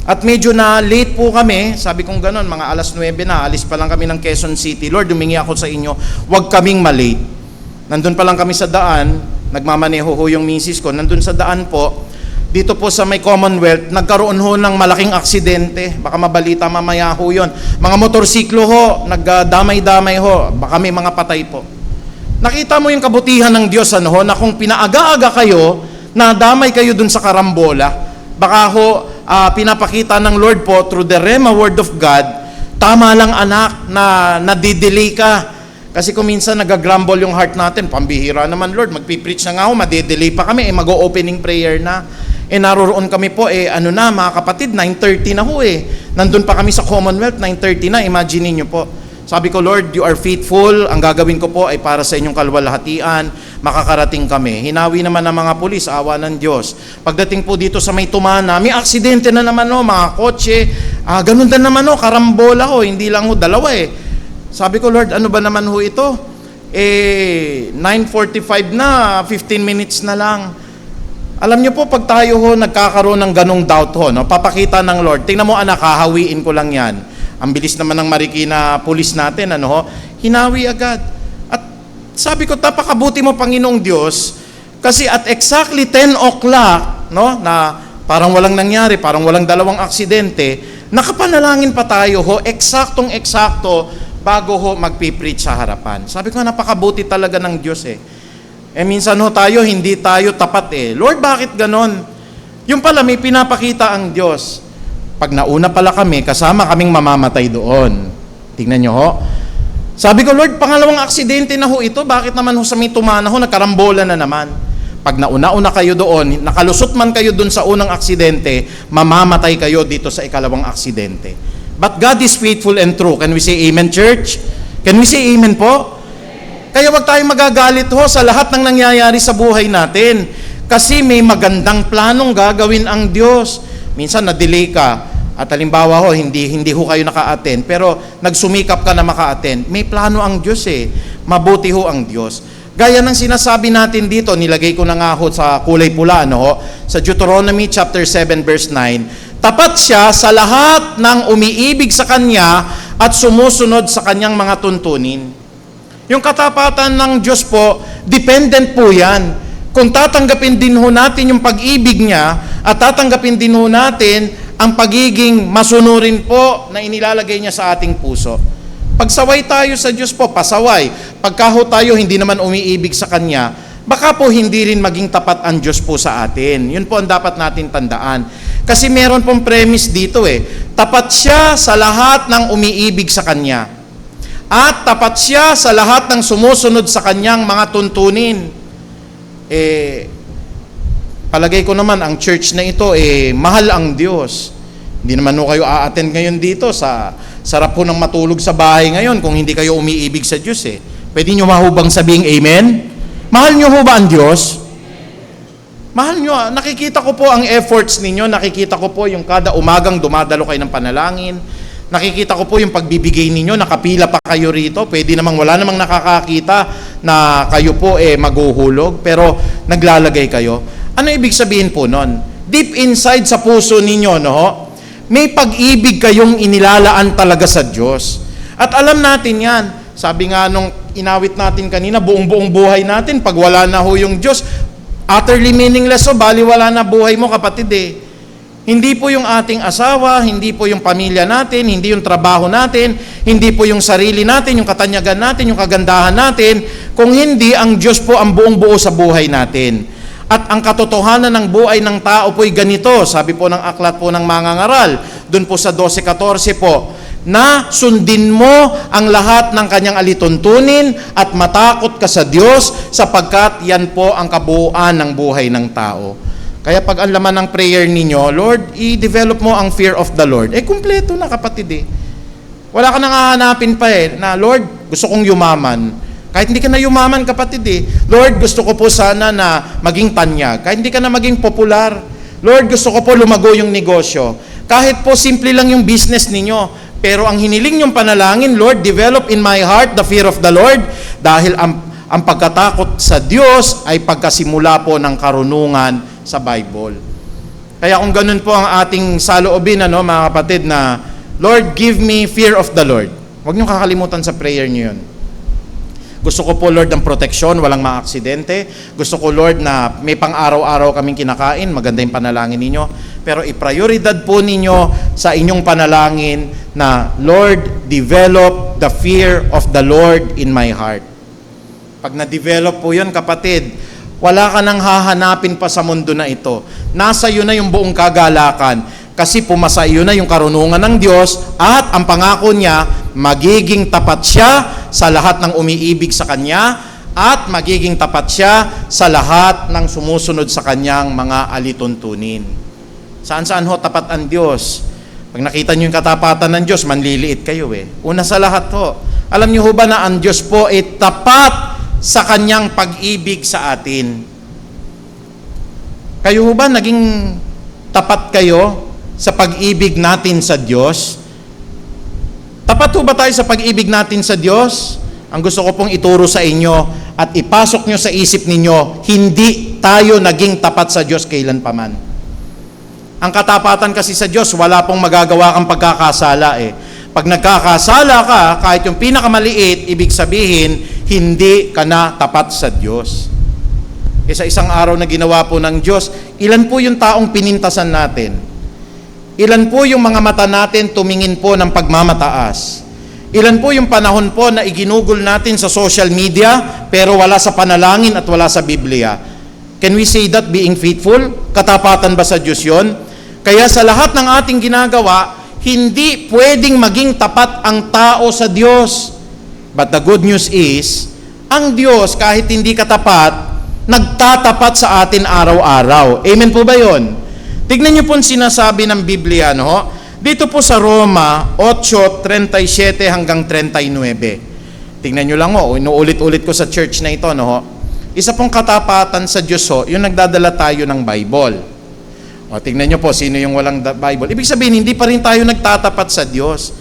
At medyo na late po kami, sabi kong ganun, mga 9:00 na, alis pa lang kami ng Quezon City. Lord, humingi ako sa inyo, huwag kaming malate. Nandun pa lang kami sa daan, nagmamaneho ho yung misis ko, nandun sa daan po, dito po sa may Commonwealth, nagkaroon ho ng malaking aksidente. Baka mabalita mamaya ho yun. Mga motorsiklo ho, nagdamay-damay ho, baka may mga patay po. Nakita mo yung kabutihan ng Diyos, na kung pinaaga-aga kayo, nadamay kayo dun sa karambola, baka ho, pinapakita ng Lord po through the Rhema Word of God, tama lang anak na nadidelay ka. Kasi kung minsan nagagrumble yung heart natin, pambihira naman Lord, magpipreach na nga ako, madidelay pa kami, mag-o-opening prayer na. Naroon kami po, mga kapatid, 9:30 na ho Nandun pa kami sa Commonwealth, 9:30 na, imagine niyo po. Sabi ko, Lord, you are faithful. Ang gagawin ko po ay para sa inyong kaluwalhatian. Makakarating kami. Hinawi naman ng mga pulis, awa ng Diyos. Pagdating po dito sa may Tumana, may aksidente na naman mga kotse. Ganun din naman karambola hindi lang dalawa Sabi ko, Lord, ano ba naman ito? 9:45 na, 15 minutes na lang. Alam niyo po, pag tayo ho nagkakaroon ng ganong doubt ho, no, papakita ng Lord, tingnan mo anak, hahawiin ko lang yan. Ang bilis naman ng Marikina pulis natin, ano ho, hinawi agad. At sabi ko, tapakabuti mo Panginoong Diyos, kasi at exactly 10 o'clock, no, na parang walang nangyari, parang walang dalawang aksidente, nakapanalangin pa tayo ho, eksaktong-eksakto, bago ho magpipreach sa harapan. Sabi ko, napakabuti talaga ng Diyos eh. Minsan ho tayo, hindi tayo tapat eh. Lord, bakit ganon? Yung pala, may pinapakita ang Diyos. Pag nauna pala kami, kasama kaming mamamatay doon. Tingnan nyo ho. Sabi ko, Lord, pangalawang aksidente na ho ito, bakit naman ho sa may tumana ho, nagkarambola na naman? Pag nauna-una kayo doon, nakalusot man kayo doon sa unang aksidente, mamamatay kayo dito sa ikalawang aksidente. But God is faithful and true. Can we say amen, church? Can we say amen po? Kaya wag tayong magagalit ho sa lahat ng nangyayari sa buhay natin. Kasi may magandang planong gagawin ang Diyos. Minsan na-delay ka. At halimbawa ho, hindi ho kayo naka-attend. Pero nagsumikap ka na maka-attend. May plano ang Diyos eh. Mabuti ho ang Diyos. Gaya ng sinasabi natin dito, nilagay ko na nga ho sa kulay pula, ano ho? Sa Deuteronomy chapter 7 verse 9. Tapat siya sa lahat ng umiibig sa Kanya at sumusunod sa Kanyang mga tuntunin. Yung katapatan ng Diyos po, dependent po yan. Kung tatanggapin din ho natin yung pag-ibig niya at tatanggapin din ho natin ang pagiging masunurin po na inilalagay niya sa ating puso. Pagsaway tayo sa Diyos po, pasaway. Pagka ho tayo hindi naman umiibig sa Kanya, baka po hindi rin maging tapat ang Diyos po sa atin. Yun po ang dapat natin tandaan. Kasi meron pong premise dito eh. Tapat siya sa lahat ng umiibig sa Kanya. At tapat siya sa lahat ng sumusunod sa Kanyang mga tuntunin. Palagay ko naman, ang church na ito, mahal ang Diyos. Hindi naman ho kayo a-attend ngayon dito sa sarap po ng matulog sa bahay ngayon kung hindi kayo umiibig sa Diyos eh. Pwede nyo mahubang sabing amen? Mahal nyo ho ba ang Diyos? Mahal nyo. Nakikita ko po ang efforts ninyo. Nakikita ko po yung kada umagang dumadalo kayo ng panalangin. Nakikita ko po yung pagbibigay ninyo, nakapila pa kayo rito. Pwede namang wala namang nakakakita na kayo po maghuhulog, pero naglalagay kayo. Ano ibig sabihin po nun? Deep inside sa puso ninyo, no? May pag-ibig kayong inilalaan talaga sa Diyos. At alam natin yan. Sabi nga nung inawit natin kanina, buong-buong buhay natin, pag wala na ho yung Diyos, utterly meaningless ho, bali wala na buhay mo kapatid eh. Hindi po yung ating asawa, hindi po yung pamilya natin, hindi yung trabaho natin, hindi po yung sarili natin, yung katanyagan natin, yung kagandahan natin, kung hindi ang Diyos po ang buong buo sa buhay natin. At ang katotohanan ng buhay ng tao po'y ganito, sabi po ng aklat po ng mangangaral, dun po sa 12:14 po, na sundin mo ang lahat ng kanyang alituntunin at matakot ka sa Diyos sapagkat yan po ang kabuuan ng buhay ng tao. Kaya pag ang laman ng prayer ninyo, Lord, i-develop mo ang fear of the Lord. Kumpleto na kapatid eh. Wala ka nang hahanapin pa na Lord, gusto kong yumaman. Kahit hindi ka na yumaman kapatid eh. Lord, gusto ko po sana na maging tanyag. Kahit hindi ka na maging popular. Lord, gusto ko po lumago yung negosyo. Kahit po simple lang yung business ninyo. Pero ang hiniling yung panalangin, Lord, develop in my heart the fear of the Lord. Dahil ang pagkatakot sa Diyos ay pagkasimula po ng karunungan sa Bible. Kaya kung ganun po ang ating saloobin, mga kapatid, na Lord, give me fear of the Lord. Huwag niyong kakalimutan sa prayer niyo yun. Gusto ko po, Lord, ng proteksyon, walang maaksidente. Gusto ko, Lord, na may pang-araw-araw kaming kinakain, maganda yung panalangin ninyo. Pero i-prioridad po ninyo sa inyong panalangin na, Lord, develop the fear of the Lord in my heart. Pag na-develop po yun, kapatid, wala ka nang hahanapin pa sa mundo na ito. Nasa iyo na yung buong kagalakan. Kasi pumasa iyo na yung karunungan ng Diyos at ang pangako niya, magiging tapat siya sa lahat ng umiibig sa Kanya at magiging tapat siya sa lahat ng sumusunod sa Kanyang mga alituntunin. Saan-saan ho tapat ang Diyos? Pag nakita niyo yung katapatan ng Diyos, manliliit kayo eh. Una sa lahat ho, alam niyo ho ba na ang Diyos po ay tapat sa Kanyang pag-ibig sa atin? Kayo ho ba naging tapat kayo sa pag-ibig natin sa Diyos? Tapat ho ba tayo sa pag-ibig natin sa Diyos? Ang gusto ko pong ituro sa inyo at ipasok nyo sa isip ninyo, hindi tayo naging tapat sa Diyos kailan paman. Ang katapatan kasi sa Diyos, wala pong magagawa kang pagkakasala eh. Pag nagkakasala ka, kahit yung pinakamaliit, ibig sabihin, hindi ka na tapat sa Diyos. Sa isang araw na ginawa po ng Diyos, ilan po yung taong pinintasan natin? Ilan po yung mga mata natin tumingin po ng pagmamataas? Ilan po yung panahon po na iginugol natin sa social media, pero wala sa panalangin at wala sa Biblia? Can we say that being faithful? Katapatan ba sa Diyos yun? Kaya sa lahat ng ating ginagawa, hindi pwedeng maging tapat ang tao sa Diyos. But the good news is, ang Diyos kahit hindi katapat, nagtatapat sa atin araw-araw. Amen po ba yun? Tignan niyo po sinasabi ng Biblia, no? Dito po sa Roma 8:37 hanggang 39. Tignan niyo lang, inuulit-ulit ko sa church na ito, no? Isa pong katapatan sa Diyos, yung nagdadala tayo ng Bible. Tignan niyo po, sino yung walang Bible? Ibig sabihin, hindi pa rin tayo nagtatapat sa Diyos.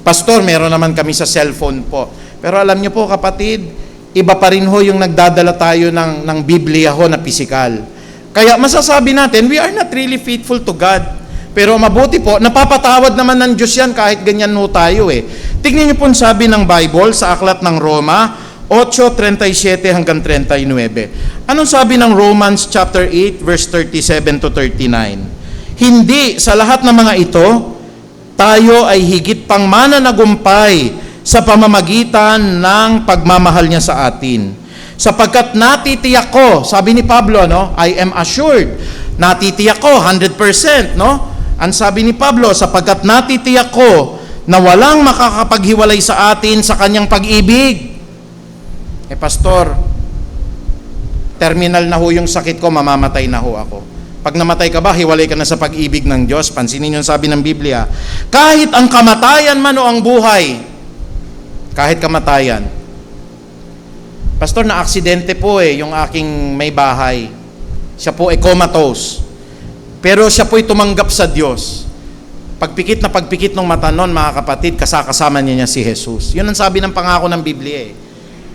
Pastor, meron naman kami sa cellphone po. Pero alam niyo po, kapatid, iba pa rin ho yung nagdadala tayo ng Biblia ho na pisikal. Kaya masasabi natin, we are not really faithful to God. Pero mabuti po, napapatawad naman ng Diyos yan kahit ganyan ho tayo eh. Tingnan niyo po sabi ng Bible sa aklat ng Roma 8:37 hanggang 39. Anong sabi ng Romans chapter 8 verse 37 to 39? Hindi sa lahat ng mga ito, tayo ay higit pang mananagumpay sa pamamagitan ng pagmamahal niya sa atin. Sapagkat natitiyak ko, sabi ni Pablo, no? I am assured. Natitiyak ko, 100%, no? Ang sabi ni Pablo, sapagkat natitiyak ko na walang makakapaghiwalay sa atin sa kanyang pag-ibig. Pastor, terminal na ho yung sakit ko, mamamatay na ho ako. Pag namatay ka ba, hiwalay ka na sa pag-ibig ng Diyos? Pansinin yung sabi ng Biblia. Kahit ang kamatayan man o ang buhay, kahit kamatayan. Pastor, na-aksidente po yung aking may bahay. Siya po ay comatose. Pero siya po ay tumanggap sa Diyos. Pagpikit ng mata nun, mga kapatid, kasama niya si Jesus. Yun ang sabi ng pangako ng Biblia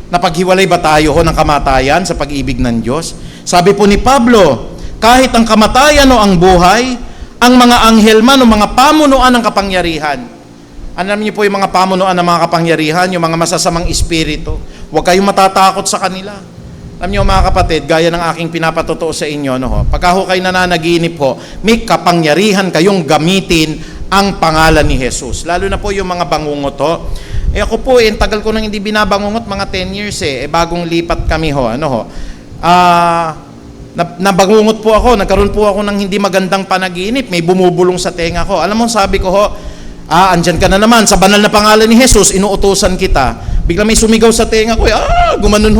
Napaghiwalay ba tayo ng kamatayan sa pag-ibig ng Diyos? Sabi po ni Pablo, kahit ang kamatayan o ang buhay, ang mga anghel man o mga pamunuan ng kapangyarihan. Alam niyo po yung mga pamunuan ng mga kapangyarihan, yung mga masasamang espiritu. Huwag kayong matatakot sa kanila. Alam niyo mga kapatid, gaya ng aking pinapatotoo sa inyo, pagka ho kayo nananaginip ho, may kapangyarihan kayong gamitin ang pangalan ni Jesus. Lalo na po yung mga bangungot ho. Ako po, tagal ko nang hindi binabangungot, mga 10 years bagong lipat kami nabangungot po ako, nagkaroon po ako ng hindi magandang panaginip, may bumubulong sa tenga ko. Alam mo, sabi ko andyan ka na naman, sa banal na pangalan ni Jesus, inuutusan kita. Bigla may sumigaw sa tenga ko, gumanon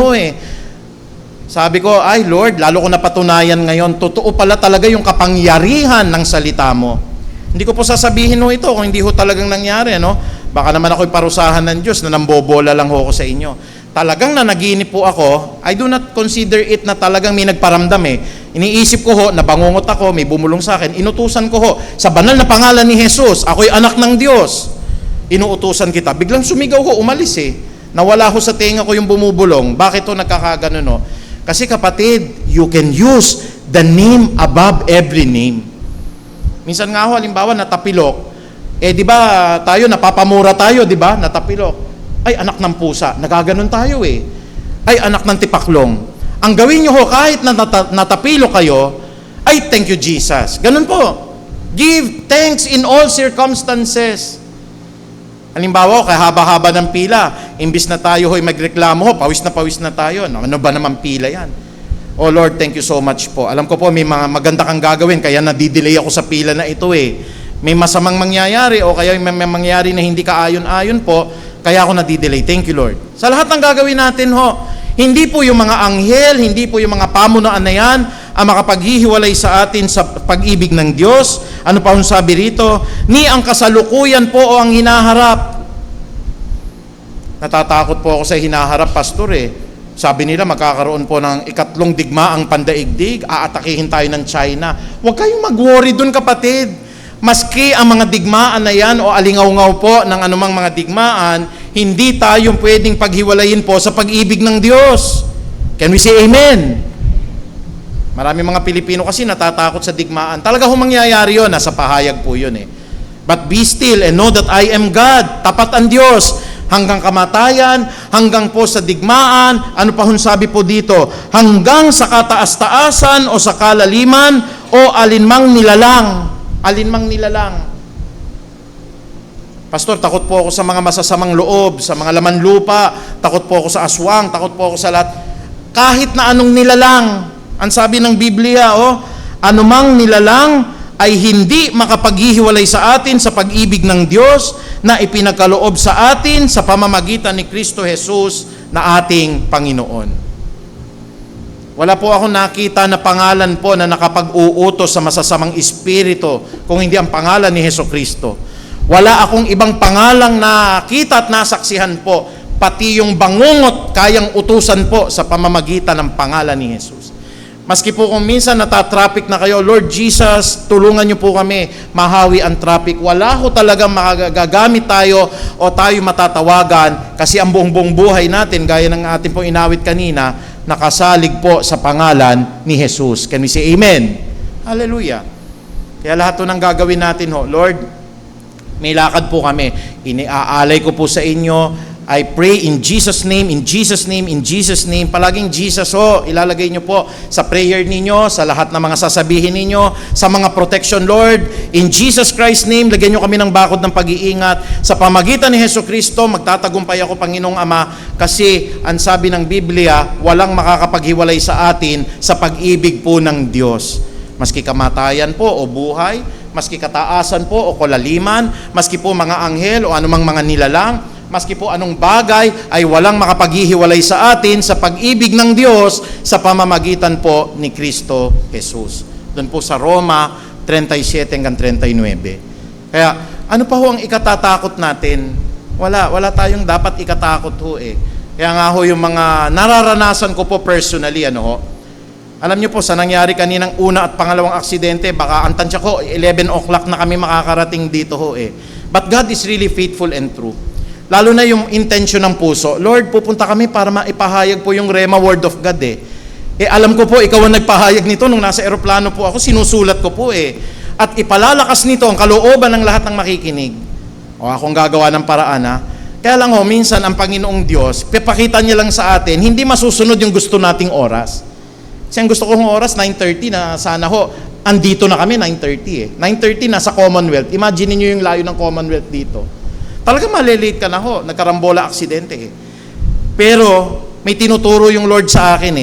Sabi ko, ay Lord, lalo ko napatunayan ngayon, totoo pala talaga yung kapangyarihan ng salita mo. Hindi ko po sasabihin ito kung hindi talagang nangyari, Baka naman ako'y parusahan ng Diyos na nambobola lang ako sa inyo. Talagang nanaginip po ako, I do not consider it na talagang may nagparamdam Iniisip ko nabangungot ako, may bumulong sa akin, inutusan ko sa banal na pangalan ni Jesus, ako'y anak ng Diyos. Inuutusan kita. Biglang sumigaw umalis Nawala sa tenga ko yung bumubulong. Bakit nagkakaganon Kasi kapatid, you can use the name above every name. Minsan nga halimbawa natapilok, di ba tayo napapamura tayo, di ba? Natapilok. Ay, anak ng pusa. Nagaganon tayo Ay, anak ng tipaklong. Ang gawin nyo kahit natapilok kayo, ay, thank you, Jesus. Ganun po. Give thanks in all circumstances. Halimbawa, kahaba-haba ng pila. Imbis na tayo magreklamo, pawis na tayo. Ano ba naman pila yan? Oh Lord, thank you so much po. Alam ko po, may mga maganda kang gagawin, kaya nadidelay ako sa pila na ito May masamang mangyayari o kaya may mangyayari na hindi kaayon-ayon po, kaya ako nadidelay. Thank you, Lord. Sa lahat ng gagawin natin hindi po yung mga anghel, hindi po yung mga pamunuan na yan ang makapaghihiwalay sa atin sa pag-ibig ng Diyos. Ano pa ang sabi rito? Ni ang kasalukuyan po o ang hinaharap. Natatakot po ako sa hinaharap, Pastor Sabi nila magkakaroon po ng ikatlong digmaang pandaigdig, aatakihin tayo ng China. Huwag kayong mag-worry dun, kapatid. Maski ang mga digmaan na yan o alingaw-ngaw po ng anumang mga digmaan, hindi tayong pwedeng paghiwalayin po sa pag-ibig ng Diyos. Can we say amen? Marami mga Pilipino kasi natatakot sa digmaan. Talaga mangyayari yun, nasa pahayag po yun eh. But be still and know that I am God. Tapat ang Diyos. Hanggang kamatayan, hanggang po sa digmaan, ano pa hong sabi po dito? Hanggang sa kataas-taasan o sa kalaliman o alinmang nilalang. Alinmang nilalang. Pastor, takot po ako sa mga masasamang loob, sa mga laman lupa, takot po ako sa aswang, takot po ako sa lahat. Kahit na anong nilalang, ang sabi ng Biblia, anumang nilalang ay hindi makapaghihiwalay sa atin sa pag-ibig ng Diyos na ipinagkaloob sa atin sa pamamagitan ni Kristo Jesus na ating Panginoon. Wala po ako nakita na pangalan po na nakapag-uutos sa masasamang espiritu kung hindi ang pangalan ni Hesukristo. Wala akong ibang pangalang nakita at nasaksihan po, pati yung bangungot kayang utusan po sa pamamagitan ng pangalan ni Jesus. Maski po kung minsan natatraffic na kayo, Lord Jesus, tulungan niyo po kami mahawi ang traffic. Wala ho talagang makagagamit tayo o tayo matatawagan kasi ang buong buhay natin, gaya ng ating pong inawit kanina, nakasalig po sa pangalan ni Jesus. Can we say amen? Hallelujah. Kaya lahat po ng gagawin natin Lord, may lakad po kami. Iniaalay ko po sa inyo, I pray in Jesus' name, in Jesus' name, in Jesus' name. Palaging Jesus ilalagay nyo po sa prayer ninyo, sa lahat ng mga sasabihin ninyo, sa mga protection, Lord. In Jesus Christ's name, lagyan nyo kami ng bakod ng pag-iingat. Sa pamagitan ni Hesukristo, magtatagumpay ako, Panginoong Ama, kasi ang sabi ng Biblia, walang makakapaghiwalay sa atin sa pag-ibig po ng Diyos. Maski kamatayan po o buhay, maski kataasan po o kalaliman, maski po mga anghel o anumang mga nilalang, maski po anong bagay ay walang makapaghihiwalay sa atin sa pag-ibig ng Diyos sa pamamagitan po ni Kristo Jesus. Doon po sa Roma 37 hanggang 39. Kaya ano pa ho ang ikatatakot natin? Wala tayong dapat ikatakot Kaya nga yung mga nararanasan ko po personally, alam niyo po, sa nangyari kaninang una at pangalawang aksidente, baka ang tansya ko, 11 o'clock na kami makakarating dito But God is really faithful and true. Lalo na yung intention ng puso. Lord, pupunta kami para maipahayag po yung Rema Word of God alam ko po, ikaw ang nagpahayag nito nung nasa eroplano po ako, sinusulat ko po At ipalalakas nito ang kalooban ng lahat ng makikinig. O akong gagawa ng paraan Kaya lang minsan ang Panginoong Diyos, pipakita niya lang sa atin, hindi masusunod yung gusto nating oras. Kasi ang gusto kong oras, 9:30 na sana andito na kami, 9:30 9:30 na sa Commonwealth. Imagine niyo yung layo ng Commonwealth dito. Talaga malilate ka na nagkarambola aksidente Pero may tinuturo yung Lord sa akin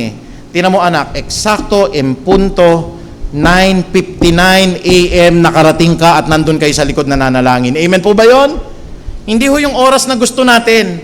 Tingnan mo anak, eksakto punto 9:59 AM nakarating ka at nandun kayo sa likod nananalangin. Amen po ba yon? Hindi yung oras na gusto natin.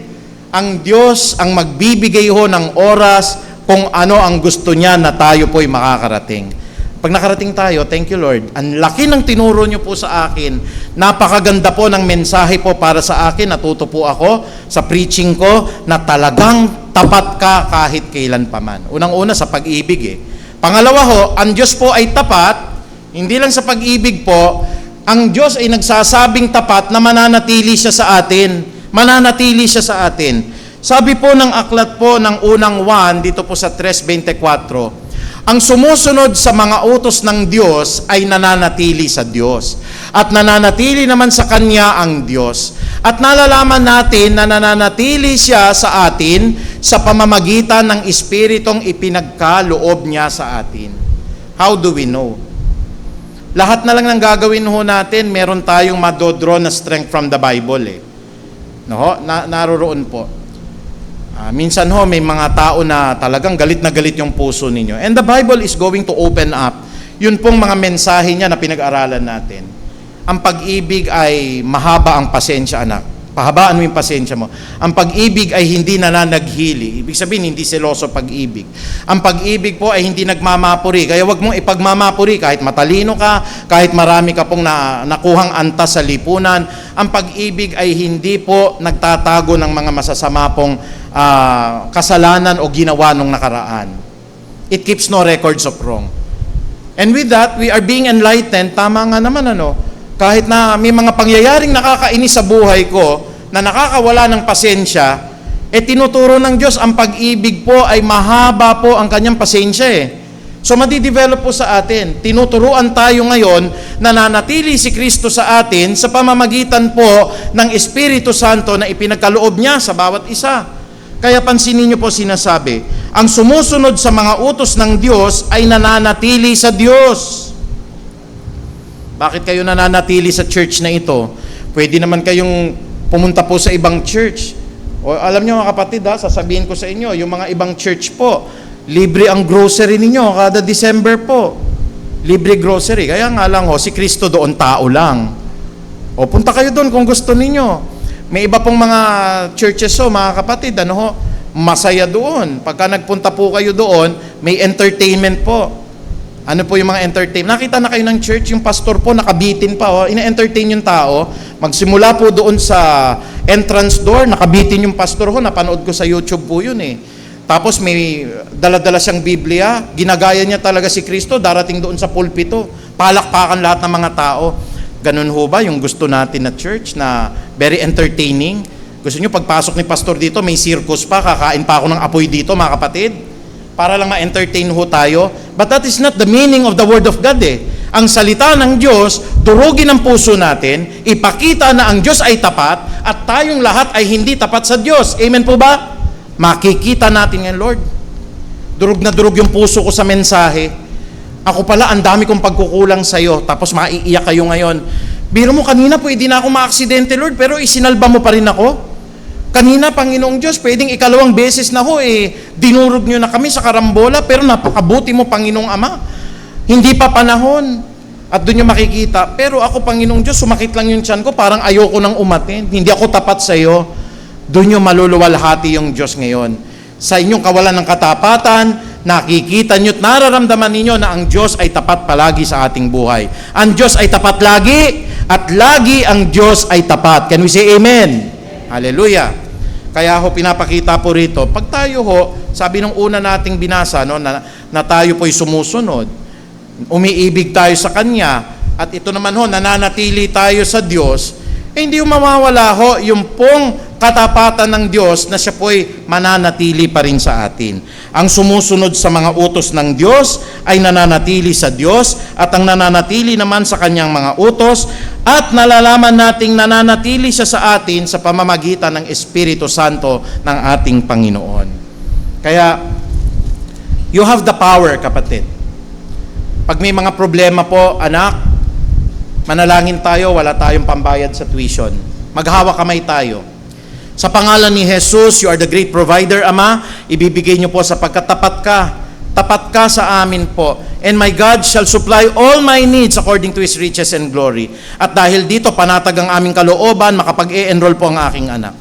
Ang Diyos ang magbibigay ng oras kung ano ang gusto niya na tayo po'y makakarating. Pag nakarating tayo, thank you Lord. Ang laki ng tinuro niyo po sa akin. Napakaganda po ng mensahe po para sa akin. Natuto po ako sa preaching ko na talagang tapat ka kahit kailan pa man. Unang-una sa pag-ibig Pangalawa ang Diyos po ay tapat. Hindi lang sa pag-ibig po, ang Diyos ay nagsasabing tapat na mananatili siya sa atin. Mananatili siya sa atin. Sabi po ng aklat po ng unang Juan, dito po sa 3:24, ang sumusunod sa mga utos ng Diyos ay nananatili sa Diyos. At nananatili naman sa Kanya ang Diyos. At nalalaman natin na nananatili siya sa atin sa pamamagitan ng Espiritong ipinagkaloob niya sa atin. How do we know? Lahat na lang ng gagawin natin, meron tayong madodraw na strength from the Bible naroroon po. Minsan may mga tao na talagang galit na galit yung puso ninyo. And the Bible is going to open up. Yun pong mga mensahe niya na pinag-aralan natin. Ang pag-ibig ay mahaba ang pasensya, anak. Pahabaan mo yung pasensya mo. Ang pag-ibig ay hindi nananaghili. Ibig sabihin, hindi seloso pag-ibig. Ang pag-ibig po ay hindi nagmamapuri. Kaya wag mong ipagmamapuri kahit matalino ka, kahit marami ka pong nakuhang antas sa lipunan. Ang pag-ibig ay hindi po nagtatago ng mga masasama pong kasalanan o ginawa nung nakaraan. It keeps no records of wrong. And with that, we are being enlightened. Tama nga naman kahit na may mga pangyayaring nakakainis sa buhay ko, na nakakawala ng pasensya, tinuturo ng Diyos, ang pag-ibig po ay mahaba po ang kanyang pasensya So madidevelop po sa atin. Tinuturuan tayo ngayon na nanatili si Kristo sa atin sa pamamagitan po ng Espiritu Santo na ipinagkaloob niya sa bawat isa. Kaya pansinin niyo po sinasabi, ang sumusunod sa mga utos ng Diyos ay nananatili sa Diyos. Bakit kayo nananatili sa church na ito? Pwede naman kayong pumunta po sa ibang church. O alam niyo mga kapatid, sasabihin ko sa inyo, yung mga ibang church po, libre ang grocery ninyo kada December po. Libre grocery. Kaya nga lang si Kristo doon tao lang. O punta kayo doon kung gusto ninyo. May iba pong mga churches mga kapatid, masaya doon. Pagka nagpunta po kayo doon, may entertainment po. Ano po yung mga entertainment? Nakita na kayo ng church, yung pastor po nakabitin pa. Ina-entertain yung tao. Magsimula po doon sa entrance door, nakabitin yung pastor napanood ko sa YouTube po yun Tapos may dala-dala siyang Biblia, ginagaya niya talaga si Kristo, darating doon sa pulpito, palakpakan lahat ng mga tao. Ganun ho ba yung gusto natin na church na very entertaining? Gusto niyo pagpasok ni pastor dito, may circus pa, kakain pa ako ng apoy dito mga kapatid? Para lang ma-entertain ho tayo. But that is not the meaning of the Word of God Ang salita ng Diyos, durugin ang puso natin, ipakita na ang Diyos ay tapat at tayong lahat ay hindi tapat sa Diyos. Amen po ba? Makikita natin ngayon, Lord. Durug na durug yung puso ko sa mensahe. Ako pala, ang dami kong pagkukulang sa'yo. Tapos maiiyak kayo ngayon. Biro mo, kanina pwede na ako ma-aksidente, Lord, pero isinalba mo pa rin ako. Kanina, Panginoong Diyos, pwedeng ikalawang beses na dinurog nyo na kami sa karambola, pero napakabuti mo, Panginoong Ama. Hindi pa panahon. At doon nyo makikita, pero ako, Panginoong Diyos, sumakit lang yung tiyan ko, parang ayoko nang umatin. Hindi ako tapat sa'yo. Doon nyo maluluwalhati yung Diyos ngayon. Sa inyong kawalan ng katapatan, nakikita nyo at nararamdaman ninyo na ang Diyos ay tapat palagi sa ating buhay. Ang Diyos ay tapat lagi, at lagi ang Diyos ay tapat. Can we say amen? Hallelujah. Kaya pinapakita po rito, pag tayo sabi nung una nating binasa, na tayo po'y sumusunod, umiibig tayo sa Kanya, at ito naman nananatili tayo sa Diyos, hindi mawawala yung pong katapatan ng Diyos na siya po'y mananatili pa rin sa atin. Ang sumusunod sa mga utos ng Diyos ay nananatili sa Diyos at ang nananatili naman sa kanyang mga utos at nalalaman nating nananatili siya sa atin sa pamamagitan ng Espiritu Santo ng ating Panginoon. Kaya, you have the power, kapatid. Pag may mga problema po, anak, manalangin tayo, wala tayong pambayad sa tuition. Maghawak kamay tayo. Sa pangalan ni Jesus, you are the great provider, Ama. Ibibigay niyo po sapagkat tapat ka. Tapat ka sa amin po. And my God shall supply all my needs according to His riches and glory. At dahil dito, panatag ang aming kalooban, makapag-e-enroll po ang aking anak.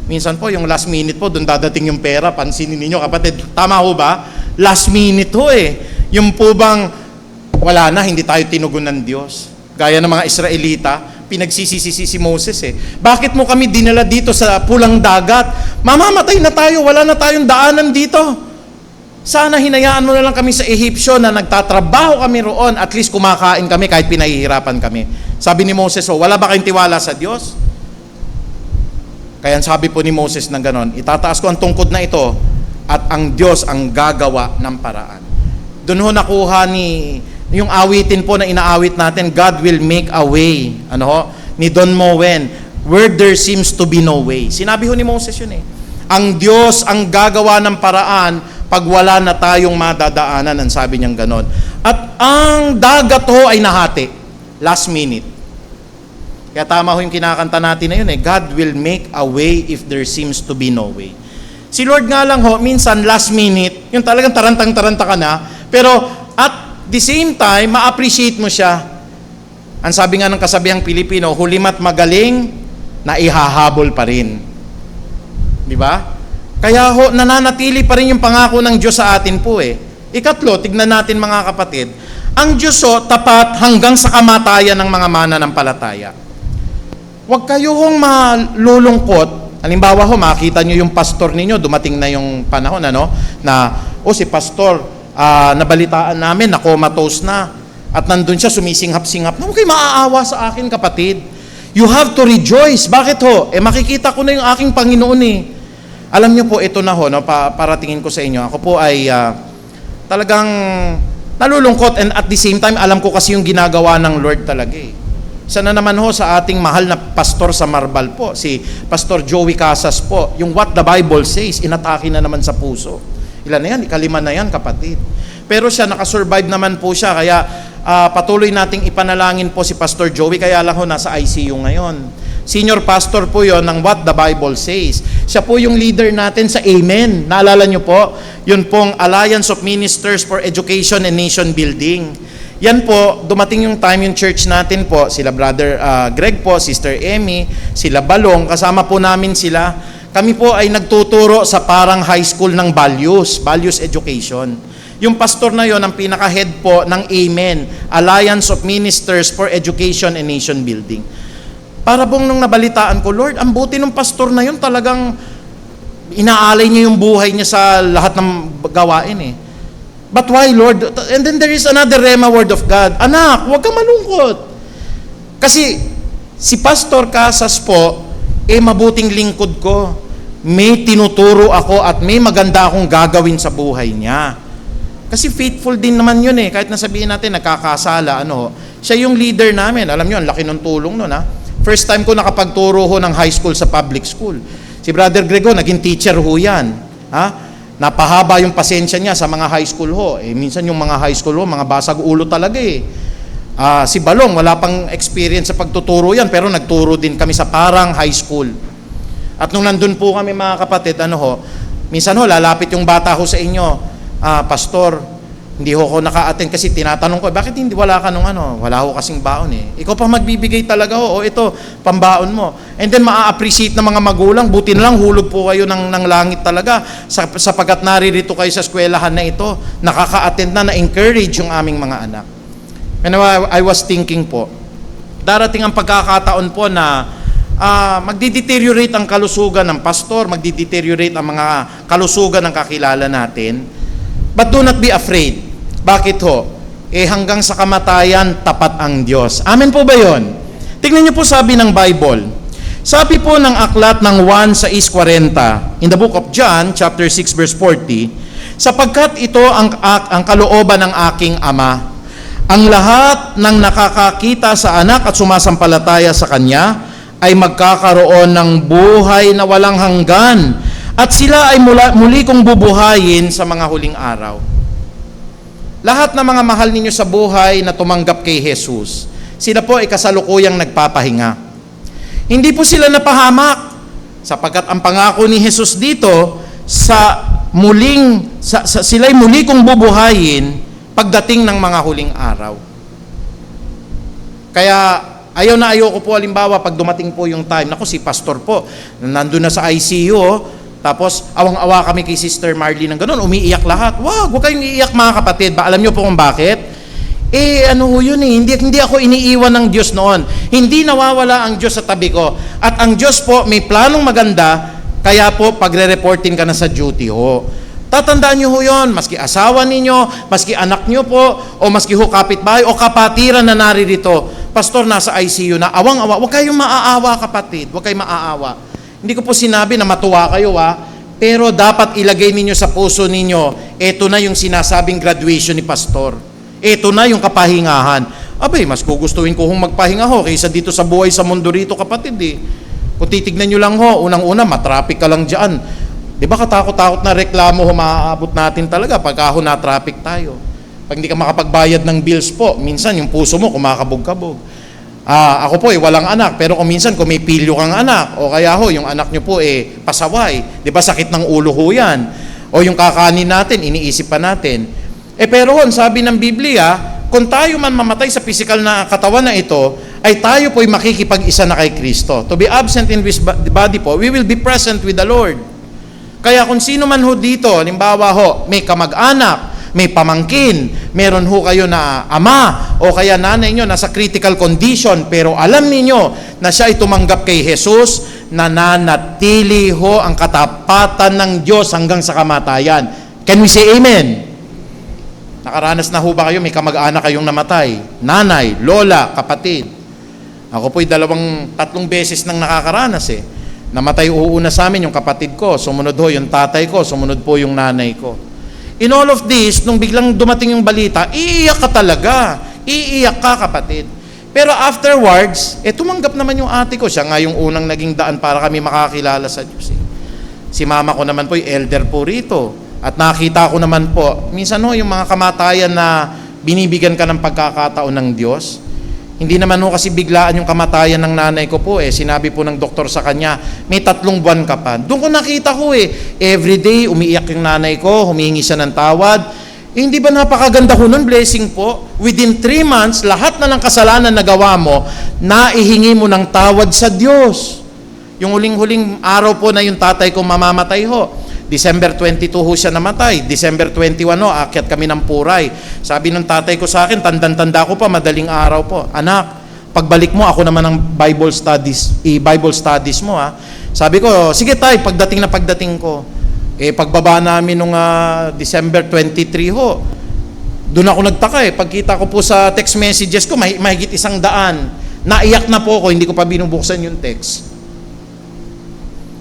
Minsan po, yung last minute po, doon dadating yung pera. Pansinin ninyo, kapatid. Tama ho ba? Last minute Yung po bang, wala na, hindi tayo tinugon ng Diyos. Gaya ng mga Israelita, pinagsisisi si Moses Bakit mo kami dinala dito sa pulang dagat? Mamamatay na tayo, wala na tayong daanan dito. Sana hinayaan mo na lang kami sa Ehipsyo na nagtatrabaho kami roon, at least kumakain kami kahit pinahihirapan kami. Sabi ni Moses, wala ba kayong tiwala sa Diyos? Kaya sabi po ni Moses ng ganon, itataas ko ang tungkod na ito at ang Diyos ang gagawa ng paraan. Doon nakuha yung awitin po na inaawit natin, God will make a way. Ni Don Moen, where there seems to be no way. Sinabi ni Moses yun Ang Diyos ang gagawa ng paraan pag wala na tayong madadaanan, ang sabi niyang ganon. At ang dagat ay nahati. Last minute. Kaya tama yung kinakanta natin na yun God will make a way if there seems to be no way. Si Lord nga lang minsan last minute, yung talagang tarantang-taranta ka na, pero at the same time, ma-appreciate mo siya. Ang sabi nga ng kasabihang Pilipino, hulimat magaling, na ihahabol pa rin. Di ba? Kaya nananatili pa rin yung pangako ng Diyos sa atin po Ikatlo, tignan natin mga kapatid, ang Diyos tapat hanggang sa kamatayan ng mga mananampalataya. Huwag kayong malulungkot. Halimbawa makita nyo yung pastor ninyo, dumating na yung panahon na si pastor, nabalitaan namin na comatose na at nandun siya sumisinghap-singhap. Huwag kayo maaawa sa akin, kapatid. You have to rejoice. Bakit makikita ko na yung aking Panginoon Alam niyo po, ito na paratingin ko sa inyo. Ako po ay talagang nalulungkot, and at the same time, alam ko kasi yung ginagawa ng Lord talaga eh. Isa na naman ho sa ating mahal na pastor sa Marbal po, si Pastor Joey Casas po, yung What the Bible Says, inatake na naman sa puso. Ilan na yan? Ikalima na yan, kapatid. Pero siya, nakasurvive naman po siya, kaya patuloy nating ipanalangin po si Pastor Joey, kaya lang ho, nasa ICU ngayon. Senior pastor po yon ng What the Bible Says. Siya po yung leader natin sa Amen. Naalala nyo po, yun pong Alliance of Ministers for Education and Nation Building. Yan po, dumating yung time yung church natin po, sila Brother Greg po, Sister Emmy, sila Balong, kasama po namin sila. Kami po ay nagtuturo sa parang high school ng values education. Yung pastor na yon ang pinaka-head po ng Amen, Alliance of Ministers for Education and Nation Building. Para bang nung nabalitaan ko, Lord, ang buti ng pastor na yun, talagang inaalay niya yung buhay niya sa lahat ng gawain eh. But why, Lord? And then there is another Rema word of God. Anak, huwag ka malungkot. Kasi si Pastor Casas po, mabuting lingkod ko. May tinuturo ako at may maganda akong gagawin sa buhay niya. Kasi faithful din naman yun eh. Kahit nasabihin natin, nagkakasala, siya yung leader namin. Alam niyo, ang laki ng tulong nun ha. First time ko nakapagturo ho ng high school sa public school. Si Brother Grego, naging teacher ho yan. Ha? Napahaba yung pasensya niya sa mga high school ho. Minsan yung mga high school ho, mga basag ulo talaga eh. Si Balong, wala pang experience sa pagtuturo yan, pero nagturo din kami sa parang high school. At nung nandun po kami mga kapatid, minsan ho, lalapit yung bata ho sa inyo, Pastor, hindi ho ako naka-attend kasi tinatanong ko, bakit hindi wala ka nung wala ho kasing baon eh. Ikaw pa magbibigay talaga ho, ito, pambaon mo. And then maa-appreciate ng mga magulang, buti na lang hulog po kayo ng langit talaga sapagkat naririto kayo sa eskwelahan na ito, nakaka-attend na-encourage yung aming mga anak. And I was thinking po, darating ang pagkakataon po na magdi-deteriorate ang kalusugan ng pastor, magdi-deteriorate ang mga kalusugan ng kakilala natin. But do not be afraid. Bakit ho? Hanggang sa kamatayan, tapat ang Diyos. Amen po ba yun? Tingnan niyo po sabi ng Bible. Sabi po ng aklat ng 1:6:40, in the book of John, chapter 6, verse 40, sapagkat ito ang kalooban ng aking Ama. Ang lahat ng nakakakita sa anak at sumasampalataya sa Kanya ay magkakaroon ng buhay na walang hanggan, at sila ay muli kong bubuhayin sa mga huling araw. Lahat ng mga mahal ninyo sa buhay na tumanggap kay Jesus, sila po ay kasalukuyang nagpapahinga. Hindi po sila napahamak, sapagkat ang pangako ni Jesus dito, sila'y muli kong bubuhayin pagdating ng mga huling araw. Kaya ayaw ko po halimbawa pag dumating po yung time, naku si pastor po, nandun na sa ICU, tapos awang-awa kami kay Sister Marlene ng ganun, umiiyak lahat. Wag kayong iiyak mga kapatid. Alam niyo po kung bakit? Yun eh, hindi ako iniiwan ng Diyos noon. Hindi nawawala ang Diyos sa tabi ko. At ang Diyos po may planong maganda, kaya po pagre-reportin ka na sa duty ho. Tatandaan niyo ho yun, maski asawa ninyo, maski anak niyo po, o maski ho kapitbahay, o kapatiran na naririto. Pastor, nasa ICU na, awang-awa. Huwag kayong maaawa kapatid, huwag kayong maaawa. Hindi ko po sinabi na matuwa kayo pero dapat ilagay ninyo sa puso ninyo, eto na yung sinasabing graduation ni pastor. Eto na yung kapahingahan. Abay, mas gugustuhin ko kung magpahinga ho kaysa dito sa buhay sa mundo rito kapatid eh. Kung titignan nyo lang ho, unang-una, matraffic ka lang dyan. Di ba katakot-takot na reklamo ho maaabot natin talaga pagka ho na-traffic tayo. Pag hindi ka makapagbayad ng bills po, minsan yung puso mo kumakabog-kabog. Ako po walang anak, pero kung minsan kung may pilyo kang anak, o kaya ho, yung anak nyo po pasaway, di ba sakit ng ulo ho yan, o yung kakanin natin, iniisip pa natin. Pero sabi ng Biblia, kung tayo man mamatay sa physical na katawan na ito, ay tayo po'y makikipag-isa na kay Kristo. To be absent in this body po, we will be present with the Lord. Kaya kung sino man ho dito, halimbawa ho, may kamag-anak, may pamangkin, meron ho kayo na ama o kaya nanay nyo nasa critical condition, pero alam niyo na siya ay tumanggap kay Jesus, nananatili ho ang katapatan ng Diyos hanggang sa kamatayan. Can we say amen? Nakaranas na ho ba kayo, may kamag-anak kayong namatay? Nanay, lola, kapatid. Ako po'y 2-3 beses nang nakakaranas Namatay uuna sa amin yung kapatid ko, sumunod ho yung tatay ko, sumunod po yung nanay ko. In all of this, nung biglang dumating yung balita, iiyak ka talaga. Iiyak ka, kapatid. Pero afterwards, tumanggap naman yung ate ko. Siya nga yung unang naging daan para kami makakilala sa Diyos. Si mama ko naman po, yung elder po rito. At nakita ko naman po, minsan yung mga kamatayan na binibigyan ka ng pagkakataon ng Diyos. Hindi naman kasi biglaan yung kamatayan ng nanay ko po. Sinabi po ng doktor sa kanya, may 3 buwan ka pa. Doon ko nakita ko everyday umiiyak yung nanay ko, humihingi siya ng tawad. Hindi ba napakaganda ko nun? Blessing po. Within 3 months, lahat na ng kasalanan na gawa mo, naihingi mo ng tawad sa Diyos. Yung huling-huling araw po na yung tatay ko mamamatay ho. December 22 ho siya namatay. December 21 aakyat kami ng Puray. Sabi ng tatay ko sa akin, tandang-tanda ko pa, madaling araw po. Anak, pagbalik mo, ako naman ang Bible studies mo ha. Sabi ko, sige tay, pagdating ko. Pagbaba namin nung December 23 ho, doon ako nagtaka Pagkita ko po sa text messages ko, mahigit 100. Naiyak na po ako, hindi ko pa binubuksan yung text.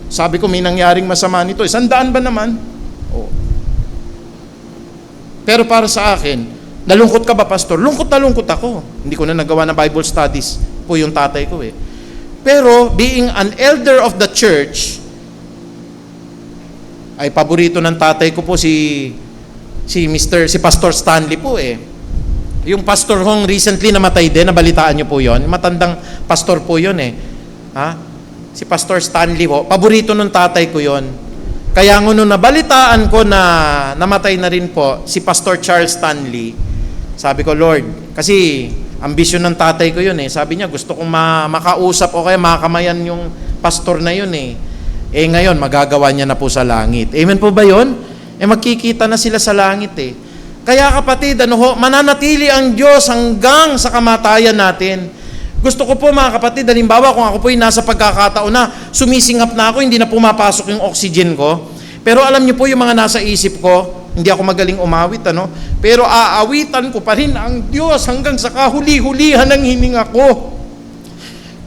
Sabi ko, may nangyaring masama nito. 100 ba naman? Oo. Pero para sa akin, nalungkot ka ba, pastor? Lungkot na lungkot ako. Hindi ko na nagawa ng Bible studies po yung tatay ko Pero, being an elder of the church, ay paborito ng tatay ko po si Pastor Stanley po Yung pastor hong recently namatay din, nabalitaan niyo po yon. Matandang pastor po yon Ha? Si Pastor Stanley po, paborito ng tatay ko yon. Kaya nung nabalitaan ko na namatay na rin po si Pastor Charles Stanley, sabi ko, Lord, kasi ambisyon ng tatay ko yun Sabi niya, gusto kong makausap o kaya makamayan yung pastor na yun ngayon, magagawa niya na po sa langit. Amen po ba yun? Magkikita na sila sa langit Kaya kapatid, mananatili ang Diyos hanggang sa kamatayan natin. Gusto ko po mga kapatid, halimbawa kung ako po ay nasa pagkakataon na sumisingap na ako, hindi na pumapasok yung oxygen ko. Pero alam niyo po yung mga nasa isip ko, hindi ako magaling umawit, pero aawitan ko pa rin ang Diyos hanggang sa kahuli-hulihan ng hininga ko.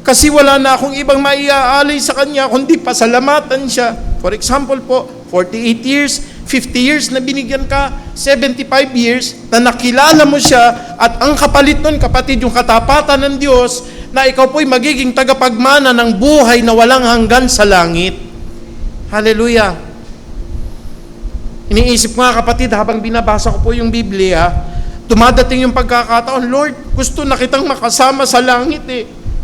Kasi wala na akong ibang maiaalay sa Kanya, kundi pasalamatan siya. For example po, 48 years, 50 years na binigyan ka, 75 years na nakilala mo siya, at ang kapalit nun, kapatid, yung katapatan ng Diyos na ikaw po'y magiging tagapagmana ng buhay na walang hanggan sa langit. Hallelujah! Iniisip nga kapatid, habang binabasa ko po yung Biblia, dumadating yung pagkakataon, Lord, gusto na kitang makasama sa langit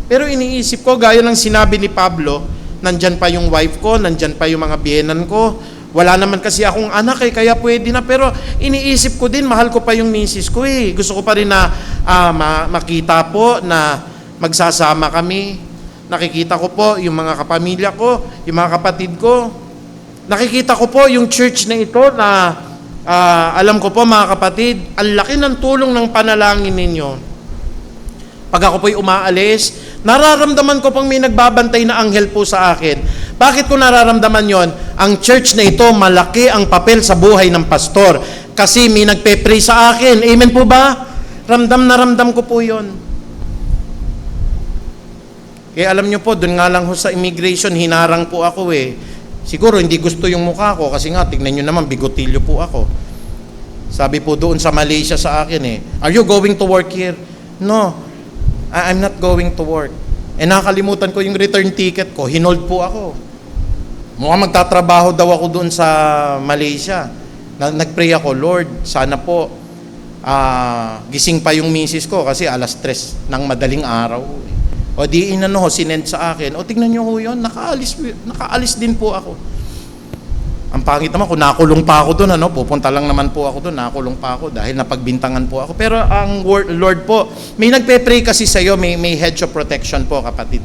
Pero iniisip ko, gaya ng sinabi ni Pablo, nandyan pa yung wife ko, nandyan pa yung mga biyenan ko, wala naman kasi akong anak kaya pwede na. Pero iniisip ko din, mahal ko pa yung misis ko Gusto ko pa rin na makita po na magsasama kami. Nakikita ko po yung mga kapamilya ko, yung mga kapatid ko. Nakikita ko po yung church na ito na alam ko po mga kapatid, ang laki ng tulong ng panalangin ninyo. Pag ako po'y umaalis, nararamdaman ko pang may nagbabantay na anghel po sa akin. Bakit ko nararamdaman yon? Ang church na ito, malaki ang papel sa buhay ng pastor. Kasi may nagpe-pray sa akin. Amen po ba? Ramdam na ramdam ko po yon. Kaya alam nyo po, doon nga lang ho sa immigration, hinarang po ako Siguro hindi gusto yung mukha ko kasi nga, tignan nyo naman, bigotilyo po ako. Sabi po doon sa Malaysia sa akin are you going to work here? No. I'm not going to work. Nakalimutan ko yung return ticket ko, hinold po ako. Mukhang magtatrabaho daw ako doon sa Malaysia. Nagpray ako, Lord, sana po gising pa yung misis ko kasi 3:00 ng madaling araw. O di sinend sa akin. O tingnan nyo ho yun, nakaalis din po ako. Ang pangit naman, kung nakulong pa ako doon, pupunta lang naman po ako doon, nakulong pa ako dahil napagbintangan po ako. Pero ang Lord po, may nagpe-pray kasi sa iyo, may hedge of protection po, kapatid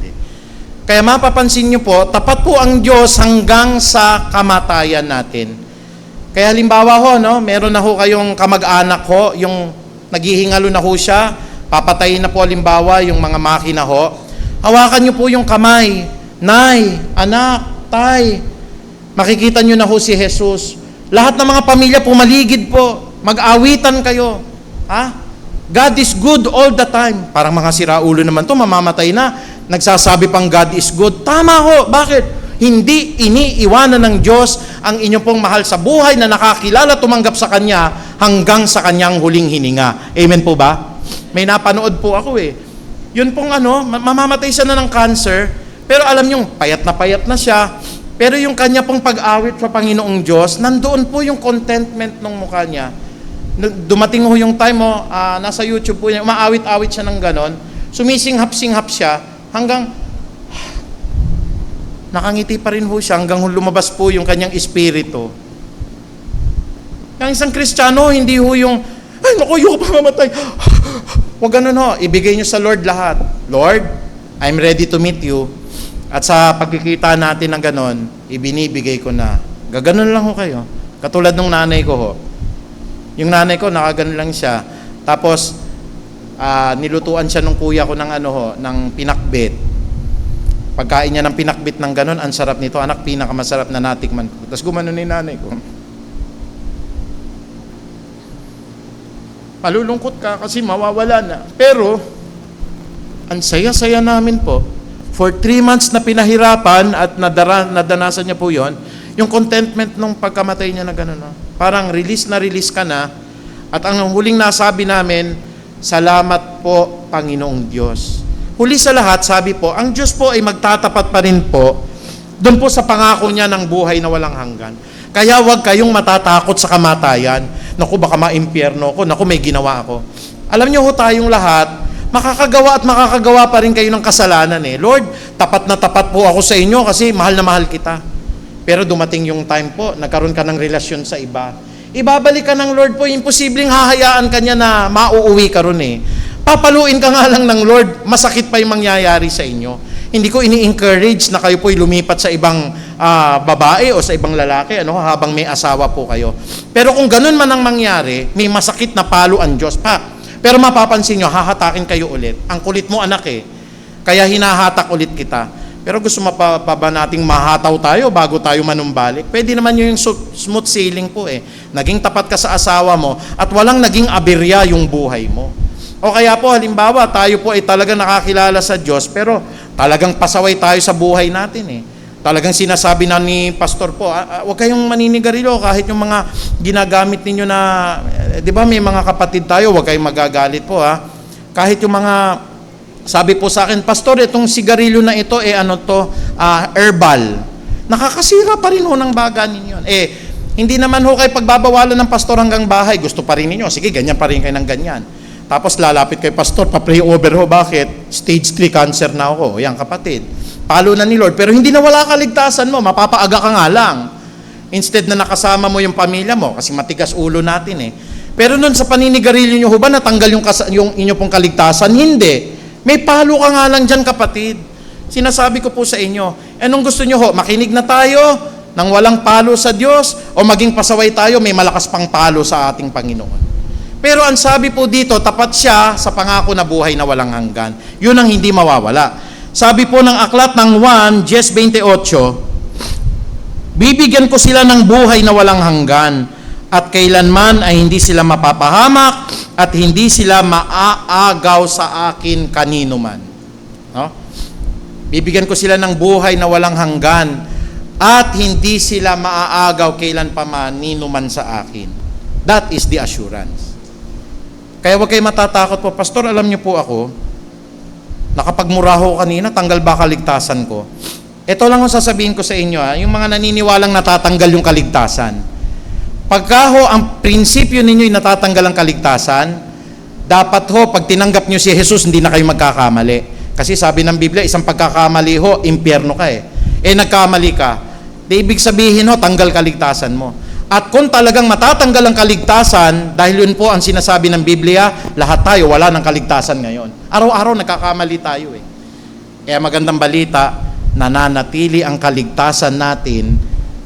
Kaya mapapansin nyo po, tapat po ang Diyos hanggang sa kamatayan natin. Kaya halimbawa ho, meron na ho kayong kamag-anak ho, yung naghihingalo na ho siya, papatayin na po halimbawa yung mga makina ho. Hawakan nyo po yung kamay, Nay, anak, tay, makikita nyo na ho si Jesus. Lahat ng mga pamilya pumaligid po. Mag-awitan kayo. God is good all the time. Parang mga siraulo naman to, mamamatay na. Nagsasabi pang God is good. Tama ho. Bakit? hindi iniiwanan ng Diyos ang inyong pong mahal sa buhay na nakakilala, tumanggap sa Kanya hanggang sa Kanyang huling hininga. Amen po ba? May napanood po ako Yun pong mamamatay siya na ng cancer, pero alam nyo, payat na siya. Pero yung kanya pong pag-awit sa Panginoong Diyos, nandoon po yung contentment ng mukha niya. Dumating ho yung time nasa YouTube po niya, umaawit-awit siya ng ganon, sumisinghap-singhap siya, hanggang nakangiti pa rin ho siya, hanggang lumabas po yung kanyang espiritu. Yung isang Kristiyano, hindi ho yung, ay naku, yung pa mamatay. Huwag ganun ho, ibigay niyo sa Lord lahat. Lord, I'm ready to meet you. At sa pagkikita natin ng ganon, ibinibigay ko na. Gaganon lang ho kayo. Katulad ng nanay ko ho. Yung nanay ko, nakaganon lang siya. Tapos, nilutuan siya ng kuya ko ng ng pinakbit. Pagkain niya ng pinakbit ng ganon, ang sarap nito. Anak, pinakamasarap na natikman ko. Tapos gumanon ni nanay ko. Malulungkot ka kasi mawawala na. Pero, ang saya-saya namin po. For 3 months na pinahirapan at nadanasan niya po yon, yung contentment nung pagkamatay niya na gano'n. Parang release ka na. At ang huling nasabi namin, salamat po, Panginoong Diyos. Huli sa lahat, sabi po, ang Diyos po ay magtatapat pa rin po doon po sa pangako niya ng buhay na walang hanggan. Kaya huwag kayong matatakot sa kamatayan. Naku, baka maimpyerno ko. Naku, may ginawa ako. Alam niyo ho, tayong lahat, makakagawa at makakagawa pa rin kayo ng kasalanan Lord, tapat na tapat po ako sa inyo kasi mahal na mahal kita. Pero dumating yung time po, nagkaroon ka ng relasyon sa iba. Ibabalik ka ng Lord po, imposibleng hahayaan ka niya na mauuwi ka ron Papaluin ka nga lang ng Lord, masakit pa yung mangyayari sa inyo. Hindi ko ini-encourage na kayo po'y lumipat sa ibang babae o sa ibang lalaki habang may asawa po kayo. Pero kung ganun man ang mangyari, may masakit na palo ang Diyos pa. Pero mapapansin nyo, hahatakin kayo ulit. Ang kulit mo anak kaya hinahatak ulit kita. Pero gusto pa ba nating mahataw tayo bago tayo manumbalik? Pwede naman yung smooth sailing po Naging tapat ka sa asawa mo at walang naging aberya yung buhay mo. O kaya po, halimbawa, tayo po ay talagang nakakilala sa Diyos, pero talagang pasaway tayo sa buhay natin Talagang sinasabi na ni pastor po, huwag kayong maninigarilyo kahit yung mga ginagamit ninyo na, di ba may mga kapatid tayo, huwag kayong magagalit po Kahit yung mga, sabi po sa akin, pastor, itong sigarilyo na ito, herbal. Nakakasira pa rin ho ng baga ninyo. Hindi naman ho kayo pagbabawalan ng pastor hanggang bahay, gusto pa rin ninyo, sige, ganyan pa rin kayo ng ganyan. Tapos lalapit kay pastor, pa-pray over ho, bakit? Stage 3 cancer na ako. Yan kapatid. Palo na ni Lord. Pero hindi na wala kaligtasan mo, mapapaaga ka nga lang. Instead na nakasama mo yung pamilya mo, kasi matigas ulo natin Pero nun sa paninigarilyo nyo ho ba, natanggal yung inyo pong kaligtasan? Hindi. May palo ka nga lang dyan kapatid. Sinasabi ko po sa inyo, anong gusto nyo ho? Makinig na tayo nang walang palo sa Diyos o maging pasaway tayo, may malakas pang palo sa ating Panginoon. Pero ang sabi po dito, tapat siya sa pangako na buhay na walang hanggan. Yun ang hindi mawawala. Sabi po ng aklat ng 1:28, bibigyan ko sila ng buhay na walang hanggan at kailanman ay hindi sila mapapahamak at hindi sila maaagaw sa akin kanino man. Bibigyan ko sila ng buhay na walang hanggan at hindi sila maaagaw kailan pa manino man sa akin. That is the assurance. Kaya huwag kayo matatakot po. Pastor, alam niyo po ako, nakapagmura ho kanina, tanggal ba kaligtasan ko? Ito lang ang sasabihin ko sa inyo, yung mga naniniwalang natatanggal yung kaligtasan. Pagka ho, ang prinsipyo ninyo yung natatanggal ang kaligtasan, dapat ho, pag tinanggap nyo si Jesus, hindi na kayo magkakamali. Kasi sabi ng Biblia, isang pagkakamali ho, impyerno ka nagkamali ka. Di ibig sabihin ho, tanggal kaligtasan mo. At kung talagang matatanggal ang kaligtasan, dahil yun po ang sinasabi ng Biblia, lahat tayo wala ng kaligtasan ngayon. Araw-araw nagkakamali tayo Kaya magandang balita, nananatili ang kaligtasan natin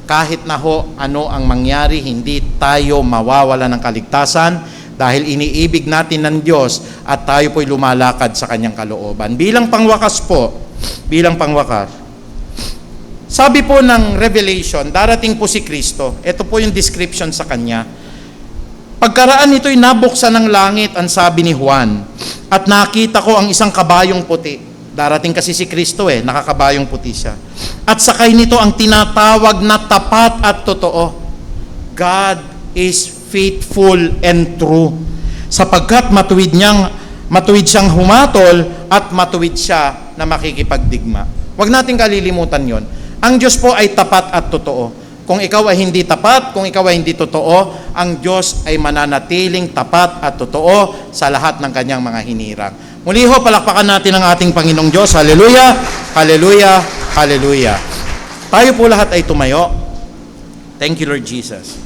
kahit na ho ano ang mangyari, hindi tayo mawawala ng kaligtasan dahil iniibig natin ng Diyos at tayo po'y lumalakad sa Kanyang kalooban. Bilang pangwakas, sabi po ng Revelation, darating po si Kristo. Ito po yung description sa Kanya. Pagkaraan nito'y nabuksan ng langit, ang sabi ni Juan, at nakita ko ang isang kabayong puti. Darating kasi si Kristo nakakabayong puti siya. At sakay nito ang tinatawag na tapat at totoo. God is faithful and true. Sapagkat matuwid siyang humatol at matuwid siya na makikipagdigma. Huwag natin kalilimutan yon. Ang Diyos po ay tapat at totoo. Kung ikaw ay hindi tapat, kung ikaw ay hindi totoo, ang Diyos ay mananatiling tapat at totoo sa lahat ng kanyang mga hinirang. Muli ho, palakpakan natin ang ating Panginoong Diyos. Hallelujah! Hallelujah! Hallelujah! Tayo po lahat ay tumayo. Thank you, Lord Jesus.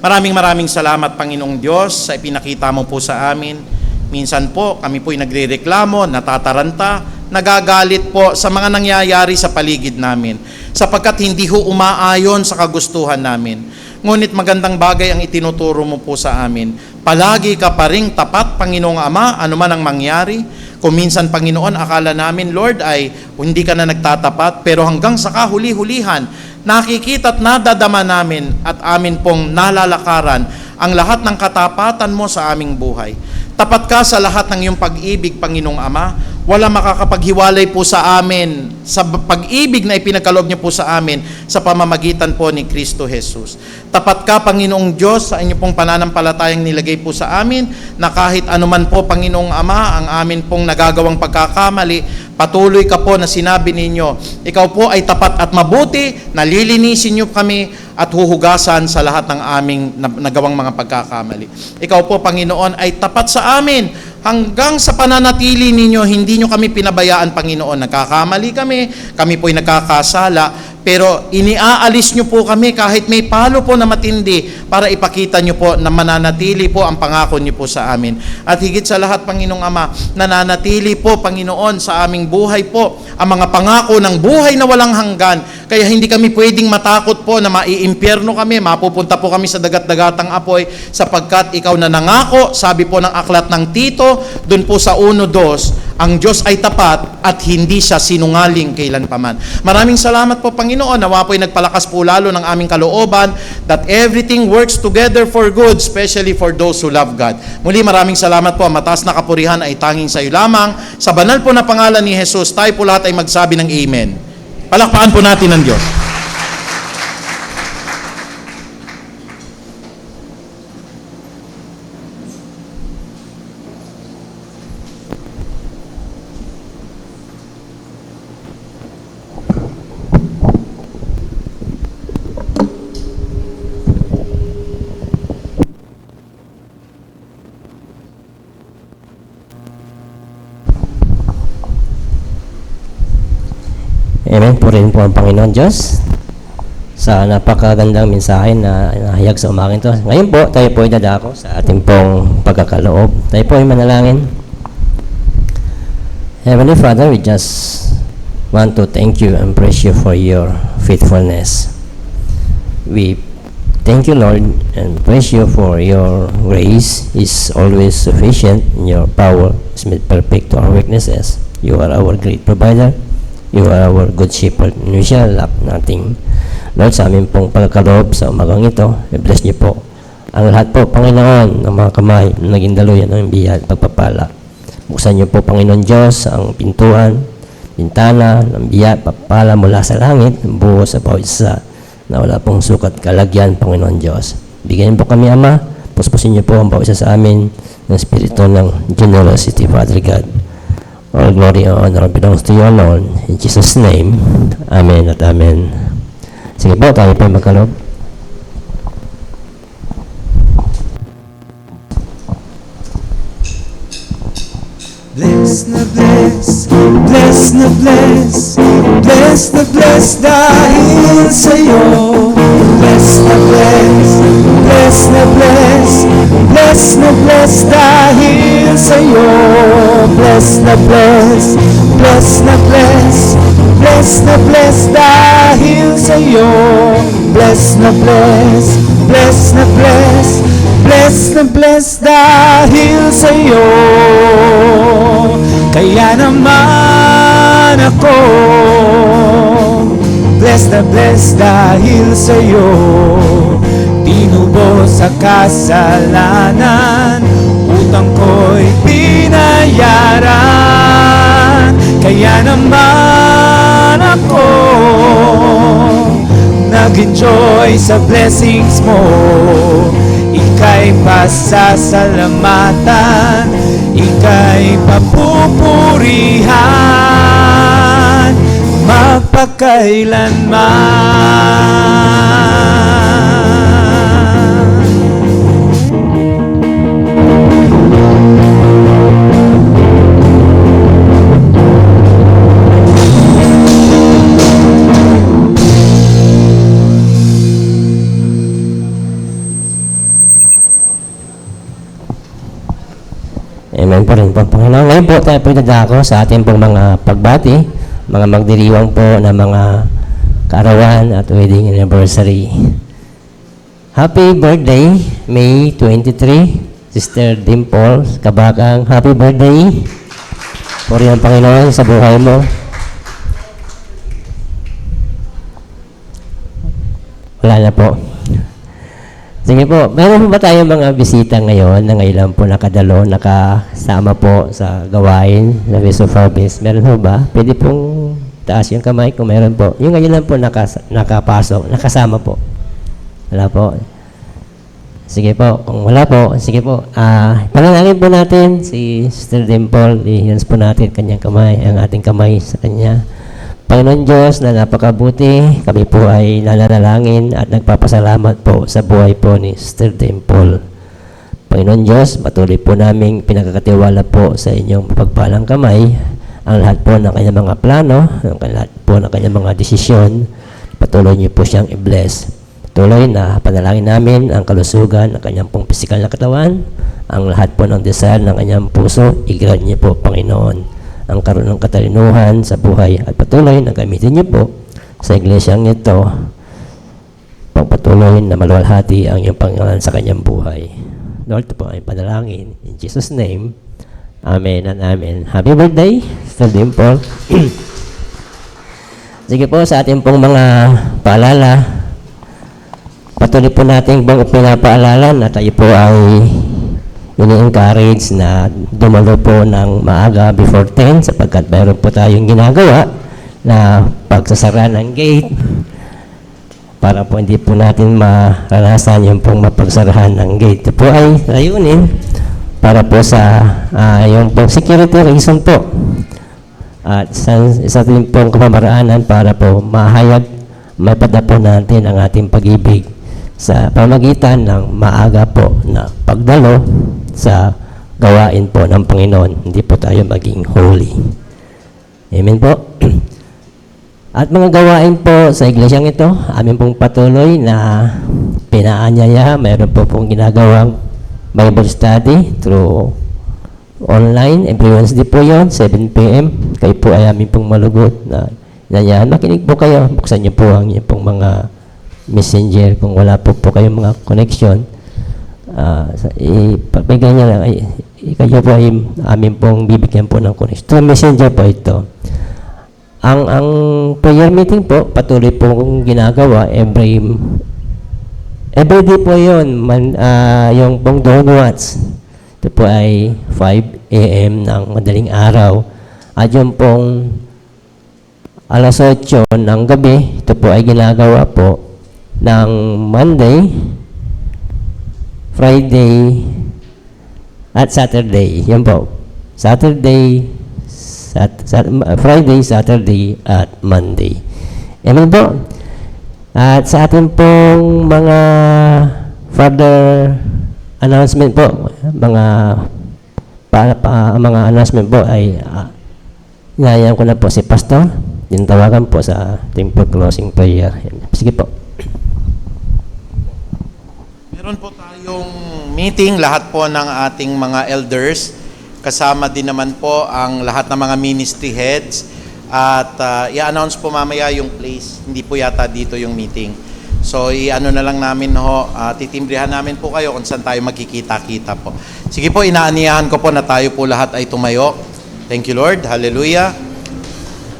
Maraming salamat, Panginoong Diyos, sa ipinakita mo po sa amin. Minsan po, kami po'y nagrereklamo, natataranta, nagagalit po sa mga nangyayari sa paligid namin, sapagkat hindi ho umaayon sa kagustuhan namin. Ngunit magandang bagay ang itinuturo mo po sa amin. Palagi ka pa ring tapat, Panginoong Ama, anuman ang mangyari. Kung minsan, Panginoon, akala namin, Lord, ay hindi ka na nagtatapat, pero hanggang sa kahuli-hulihan, nakikita at nadadama namin at amin pong nalalakaran ang lahat ng katapatan mo sa aming buhay. Tapat ka sa lahat ng iyong pag-ibig, Panginoong Ama. Wala makakapaghiwalay po sa amin sa pag-ibig na ipinagkaloob niyo po sa amin sa pamamagitan po ni Kristo Jesus. Tapat ka, Panginoong Diyos, sa inyo pong pananampalatayang nilagay po sa amin, na kahit anuman po, Panginoong Ama, ang amin pong nagagawang pagkakamali, patuloy ka po na sinabi ninyo, ikaw po ay tapat at mabuti, nalilinisin niyo kami at huhugasan sa lahat ng aming nagawang mga pagkakamali. Ikaw po, Panginoon, ay tapat sa amin. Hanggang sa pananatili ninyo, hindi nyo kami pinabayaan, Panginoon. Nagkakamali kami po'y nagkakasala, pero iniaalis nyo po kami kahit may palo po na matindi para ipakita nyo po na mananatili po ang pangako nyo po sa amin. At higit sa lahat, Panginoong Ama, nananatili po, Panginoon, sa aming buhay po ang mga pangako ng buhay na walang hanggan. Kaya hindi kami pwedeng matakot po na maiimpyerno kami, mapupunta po kami sa dagat-dagatang apoy, sapagkat ikaw na nangako, sabi po ng aklat ng Tito, dun po sa 1:2, ang Diyos ay tapat at hindi siya sinungaling kailanpaman. Maraming salamat po, Panginoon, nawa po'y nagpalakas po lalo ng aming kalooban that everything works together for good, especially for those who love God. Muli, maraming salamat po. Mataas na kapurihan ay tanging sa iyo lamang. Sa banal po na pangalan ni Jesus, tayo po lahat ay magsabi ng Amen. Palakpakan po natin ang Diyos. Amen. Purihin po ang Panginoon Diyos sa napakagandang mensahe na nahayag sa umagang ito. Ngayon po, tayo po ay dadako sa ating pong pagkakaloob. Tayo po ay manalangin. Heavenly Father, we just want to thank you and praise you for your faithfulness. We thank you, Lord, and praise you for your grace is always sufficient, and your power is made perfect to our weaknesses. You are our great provider. You are our good shepherd, and we shall lack nothing. Lord, sa aming pong pagkaloob sa umagang ito, i-bless niyo po ang lahat po, Panginoon, ng mga kamay na naging daluyan ng biya at pagpapala. Buksan niyo po, Panginoon Diyos, ang pintuan, bintana ng biya at pagpapala mula sa langit, buo sa bawat isa na wala pong sukat kalagyan, Panginoon Diyos. Bigyan po kami, Ama, puspusin niyo po ang bawat isa sa amin ng Espiritu ng generosity, Father God. All glory and honor belongs to you alone. In Jesus' name, Amen at Amen. Sige po, tayo po magkaloob. Bless na bless, bless na bless, bless na bless dahil sa'yo. Bless na bless, bless na bless, bless na bless dahil sa'yo. Bless na bless, bless na bless, bless na bless dahil sa'yo. Bless na bless, bless na bless, bless na bless dahil sa'yo. Kaya naman ako bless na bless dahil sa'yo. Tinubo sa kasalanan, utang ko'y binayaran. Kaya naman ako nag-enjoy sa blessings mo. Ika'y pasasalamatan, ika'y papupurihan magpakailanman. Amen po rin po, Panginoon. Ngayon po tayo po dadako sa ating pong mga pagbati, mga magdiriwang po na mga kaarawan at wedding anniversary. Happy birthday, May 23, Sister Dimple Kabakang. Happy birthday. Puri ang Panginoon sa buhay mo. Wala na po. Sige po, meron po ba tayong mga bisita ngayon na ngayon lang po nakasama po sa gawain na Feast of Harvest? Meron po ba? Pwede pong taas yung kamay kung meron po. Yung ngayon lang po nakapasok, nakasama po. Wala po. Sige po, kung wala po, sige po. Panalangin po natin si Sister Dimple. I-hands po natin kanyang kamay, ang ating kamay sa kanya. Panginoon Diyos na napakabuti, kami po ay nananalangin at nagpapasalamat po sa buhay po ni Sister Dimple. Panginoon Diyos, patuloy po naming pinagkakatiwala po sa inyong pagpalang kamay ang lahat po ng kanyang mga plano, ang lahat po ng kanyang mga desisyon. Patuloy niyo po siyang i-bless. Patuloy na panalangin namin ang kalusugan ng kanyang pong pisikal na katawan, ang lahat po ng desire ng kanyang puso, i-grant niyo po, Panginoon, ang karoon ng katalinuhan sa buhay at patuloy na gamitin niyo po sa iglesyang ito pagpatuloy na maluwalhati ang iyong Panginoon sa kanyang buhay. Lord, ito po ay panalangin. In Jesus' name, Amen and Amen. Happy birthday, Sister Dimple. Sige po, sa ating pong mga paalala, patuloy po natin pong pinapaalala na tayo po ay ini-encourage na dumalo po ng maaga before 10 sapagkat mayroon po tayong ginagawa na pagsasara ng gate para po hindi po natin maranasan yung pong mapagsarahan ng gate. Ito po ay layunin para po sa yung pong security reason po at sa ating pong kamamaraanan para po mahayag, maipada po natin ang ating pag-ibig sa pamagitan ng maaga po na pagdalo sa gawain po ng Panginoon. Hindi po tayo maging holy. Amen po. At mga gawain po sa iglesyang ito, amin pong patuloy na pinaanyaya. Mayroon po pong ginagawang Bible study through online. Every Wednesday po yun, 7 p.m. Kayo po ay amin pong malugot na inanyahan. Makinig po kayo. Buksan niyo po ang inyong pong mga messenger kung wala po kayong mga connection. Ipapigay niya lang, kayo po ay amin pong bibigyan po ng connection. Ito, messenger po ito. Ang prayer meeting po, patuloy po kong ginagawa every day po yun. Yung pong donuts, ito po ay 5 a.m. ng madaling araw. At yung pong alas 8 ng gabi, ito po ay ginagawa po ng Monday, Friday, at Saturday. Yan po. Friday, Saturday, at Monday. Amen po. At sa ating pong mga further announcement po, mga announcement po ay inayaan ko na po si Pastor. Tinatawagan po sa ating closing prayer. Sige po. Meron po tayong meeting, lahat po ng ating mga elders. Kasama din naman po ang lahat ng mga ministry heads. At i-announce po mamaya yung place. Hindi po yata dito yung meeting. So, i-ano na lang namin titimbrihan namin po kayo kung saan tayo magkikita-kita po. Sige po, inaaniyahan ko po na tayo po lahat ay tumayo. Thank you, Lord. Hallelujah.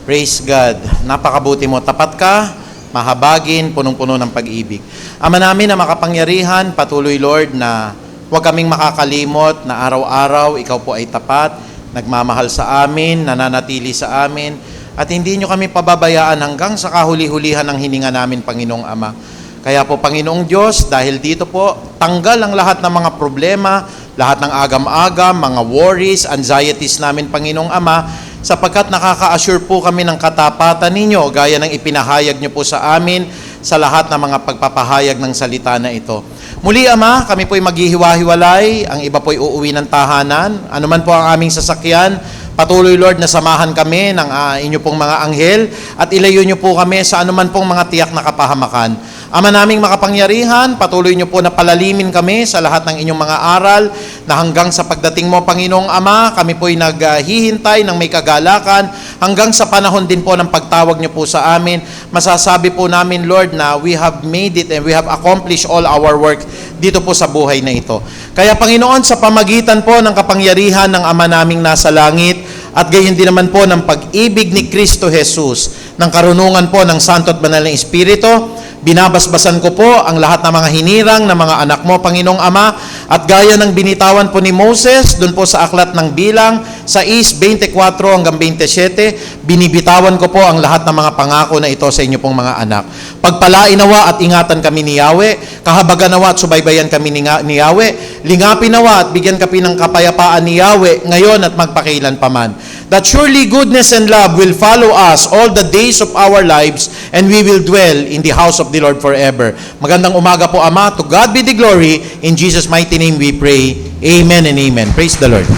Praise God. Napakabuti mo. Tapat ka, mahabagin, punong-puno ng pag-ibig. Ama namin na makapangyarihan, patuloy, Lord, na huwag kaming makakalimot na araw-araw ikaw po ay tapat, nagmamahal sa amin, nananatili sa amin, at hindi nyo kami pababayaan hanggang sa kahuli-hulihan ng hininga namin, Panginoong Ama. Kaya po, Panginoong Diyos, dahil dito po, tanggal ang lahat ng mga problema, lahat ng agam-agam, mga worries, anxieties namin, Panginoong Ama, sapagkat nakaka-assure po kami ng katapatan ninyo, gaya ng ipinahayag nyo po sa amin sa lahat ng mga pagpapahayag ng salita na ito. Muli, Ama, kami po'y maghihiwa-hiwalay, ang iba po'y uuwi ng tahanan, anuman po ang aming sasakyan, patuloy, Lord, na samahan kami ng inyo pong mga anghel at ilayo nyo po kami sa anuman pong mga tiyak na kapahamakan. Ama naming makapangyarihan, patuloy nyo po na palalimin kami sa lahat ng inyong mga aral na hanggang sa pagdating mo, Panginoong Ama, kami po'y naghihintay ng may kagalakan hanggang sa panahon din po ng pagtawag nyo po sa amin. Masasabi po namin, Lord, na we have made it and we have accomplished all our work dito po sa buhay na ito. Kaya, Panginoon, sa pamagitan po ng kapangyarihan ng Ama naming nasa langit at gayon din naman po ng pag-ibig ni Kristo Jesus, ng karunungan po ng Santo at Banal na Espiritu, binabasbasan ko po ang lahat ng mga hinirang ng mga anak mo, Panginoong Ama, at gaya ng binitawan po ni Moses, doon po sa aklat ng Bilang, sa 24 hanggang 27, binibitawan ko po ang lahat ng mga pangako na ito sa inyo pong mga anak. Pagpalain nawa at ingatan kami ni Yahweh, kahabagan nawa at subaybayan kami ni Yahweh, lingapin nawa at bigyan kami ng kapayapaan ni Yahweh, ngayon at magpakailan paman. That surely goodness and love will follow us all the days of our lives, and we will dwell in the house of the Lord forever. Magandang umaga po, Ama. To God be the glory. In Jesus' mighty name we pray. Amen and amen. Praise the Lord.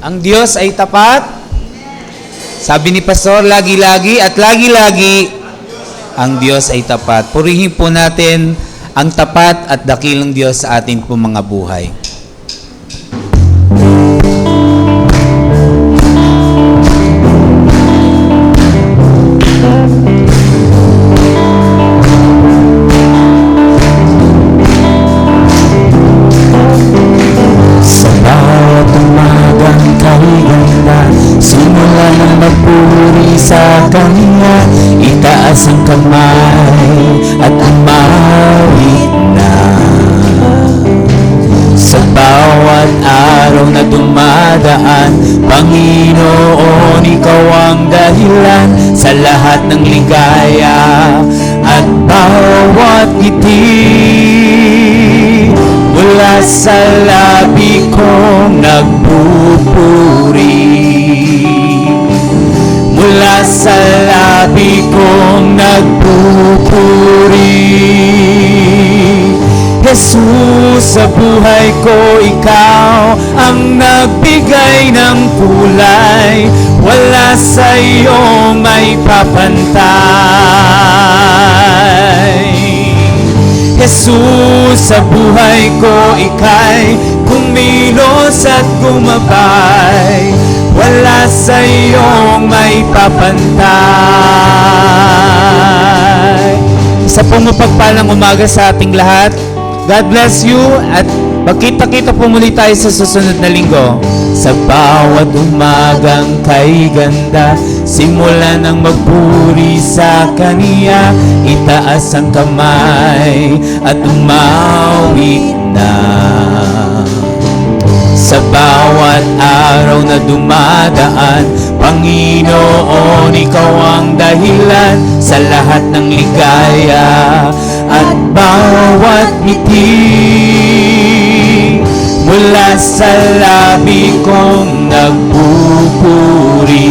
Ang Diyos ay tapat. Sabi ni Pastor, lagi-lagi at lagi-lagi ang Diyos ay tapat. Purihin po natin ang tapat at dakilang Diyos sa atin po mga buhay. Sa bawat umagang kaliganda, simula ng magpuri sa Kanya, itaas ang kamay at umawit na. Sa bawat araw na dumadaan, Panginoon, Ikaw ang dahilan sa lahat ng ligaya at bawat ngiti. Mula sa labi kong nagpupuri, mula sa labi kong nagpupuri. Jesus, sa buhay ko, Ikaw ang nagbigay ng kulay, wala sa iyo may papantay. Jesus, sa buhay ko, Ika'y kumilos at gumabay, wala sa iyong may papantay. Isa pong mapagpalang umaga sa ating lahat. God bless you at magkita-kita po muli tayo sa susunod na linggo. Sa bawat umagang kay ganda, simula ng magpuri sa Kaniya, itaas ang kamay at umawit na. Sa bawat araw na dumadaan, Panginoon, Ikaw ang dahilan sa lahat ng ligaya at bawat ngiti. Mula sa labi kong nagpupuri,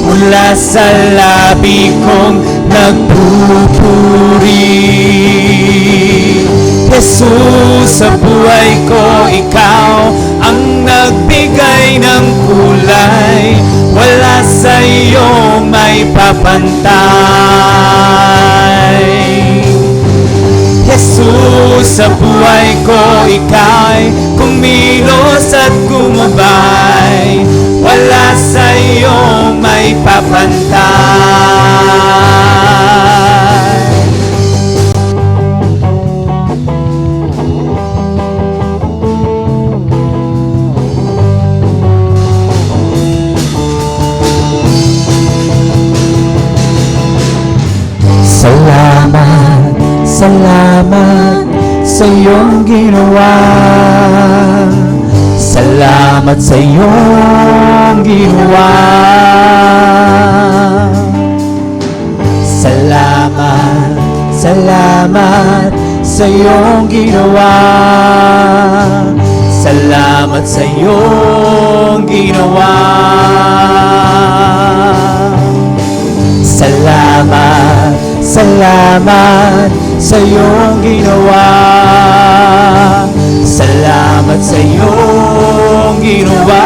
mula sa labi kong nagpupuri. Jesus, sa buhay ko, Ikaw ang nagbigay ng kulay, wala sa iyo may papantay. Jesus, sa buhay ko, Ika'y kumilos at gumabay, wala sa iyo may papantay. Sa Salamat sa iyong ginawa. Salamat sa iyong ginawa. Salamat, salamat sa iyong ginawa. Salamat sa iyong ginawa. Salamat, salamat sa iyong ginawa. Salamat sa iyong ginawa.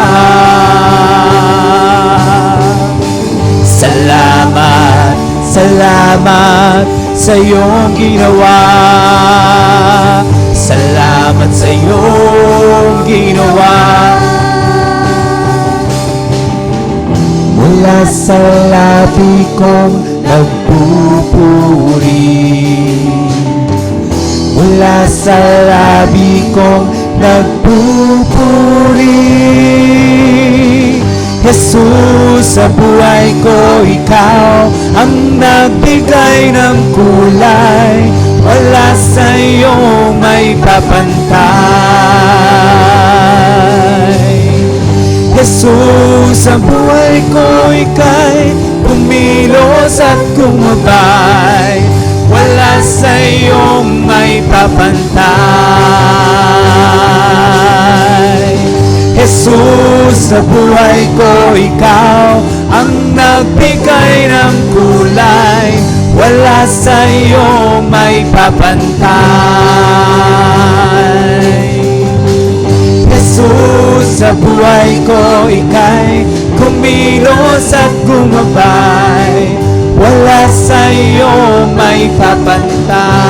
Salamat, salamat sa iyong ginawa. Salamat sa iyong ginawa. Mula sa labi kong nagpupuri, mula sa labi kong nagpupuri. Jesus, sa buhay ko, ikaw ang nagbigay ng kulay. Wala sa iyo may papantay. Jesus, sa buhay ko, ika'y kumilos at gumabay. Wala sa iyong may papantay. Jesus, sa buhay ko, ikaw ang nagbigay ng kulay. Wala sa iyo may papantay. Jesus, sa buhay ko, ika'y kumilos at gumabay. Wala sa iyo may papantay.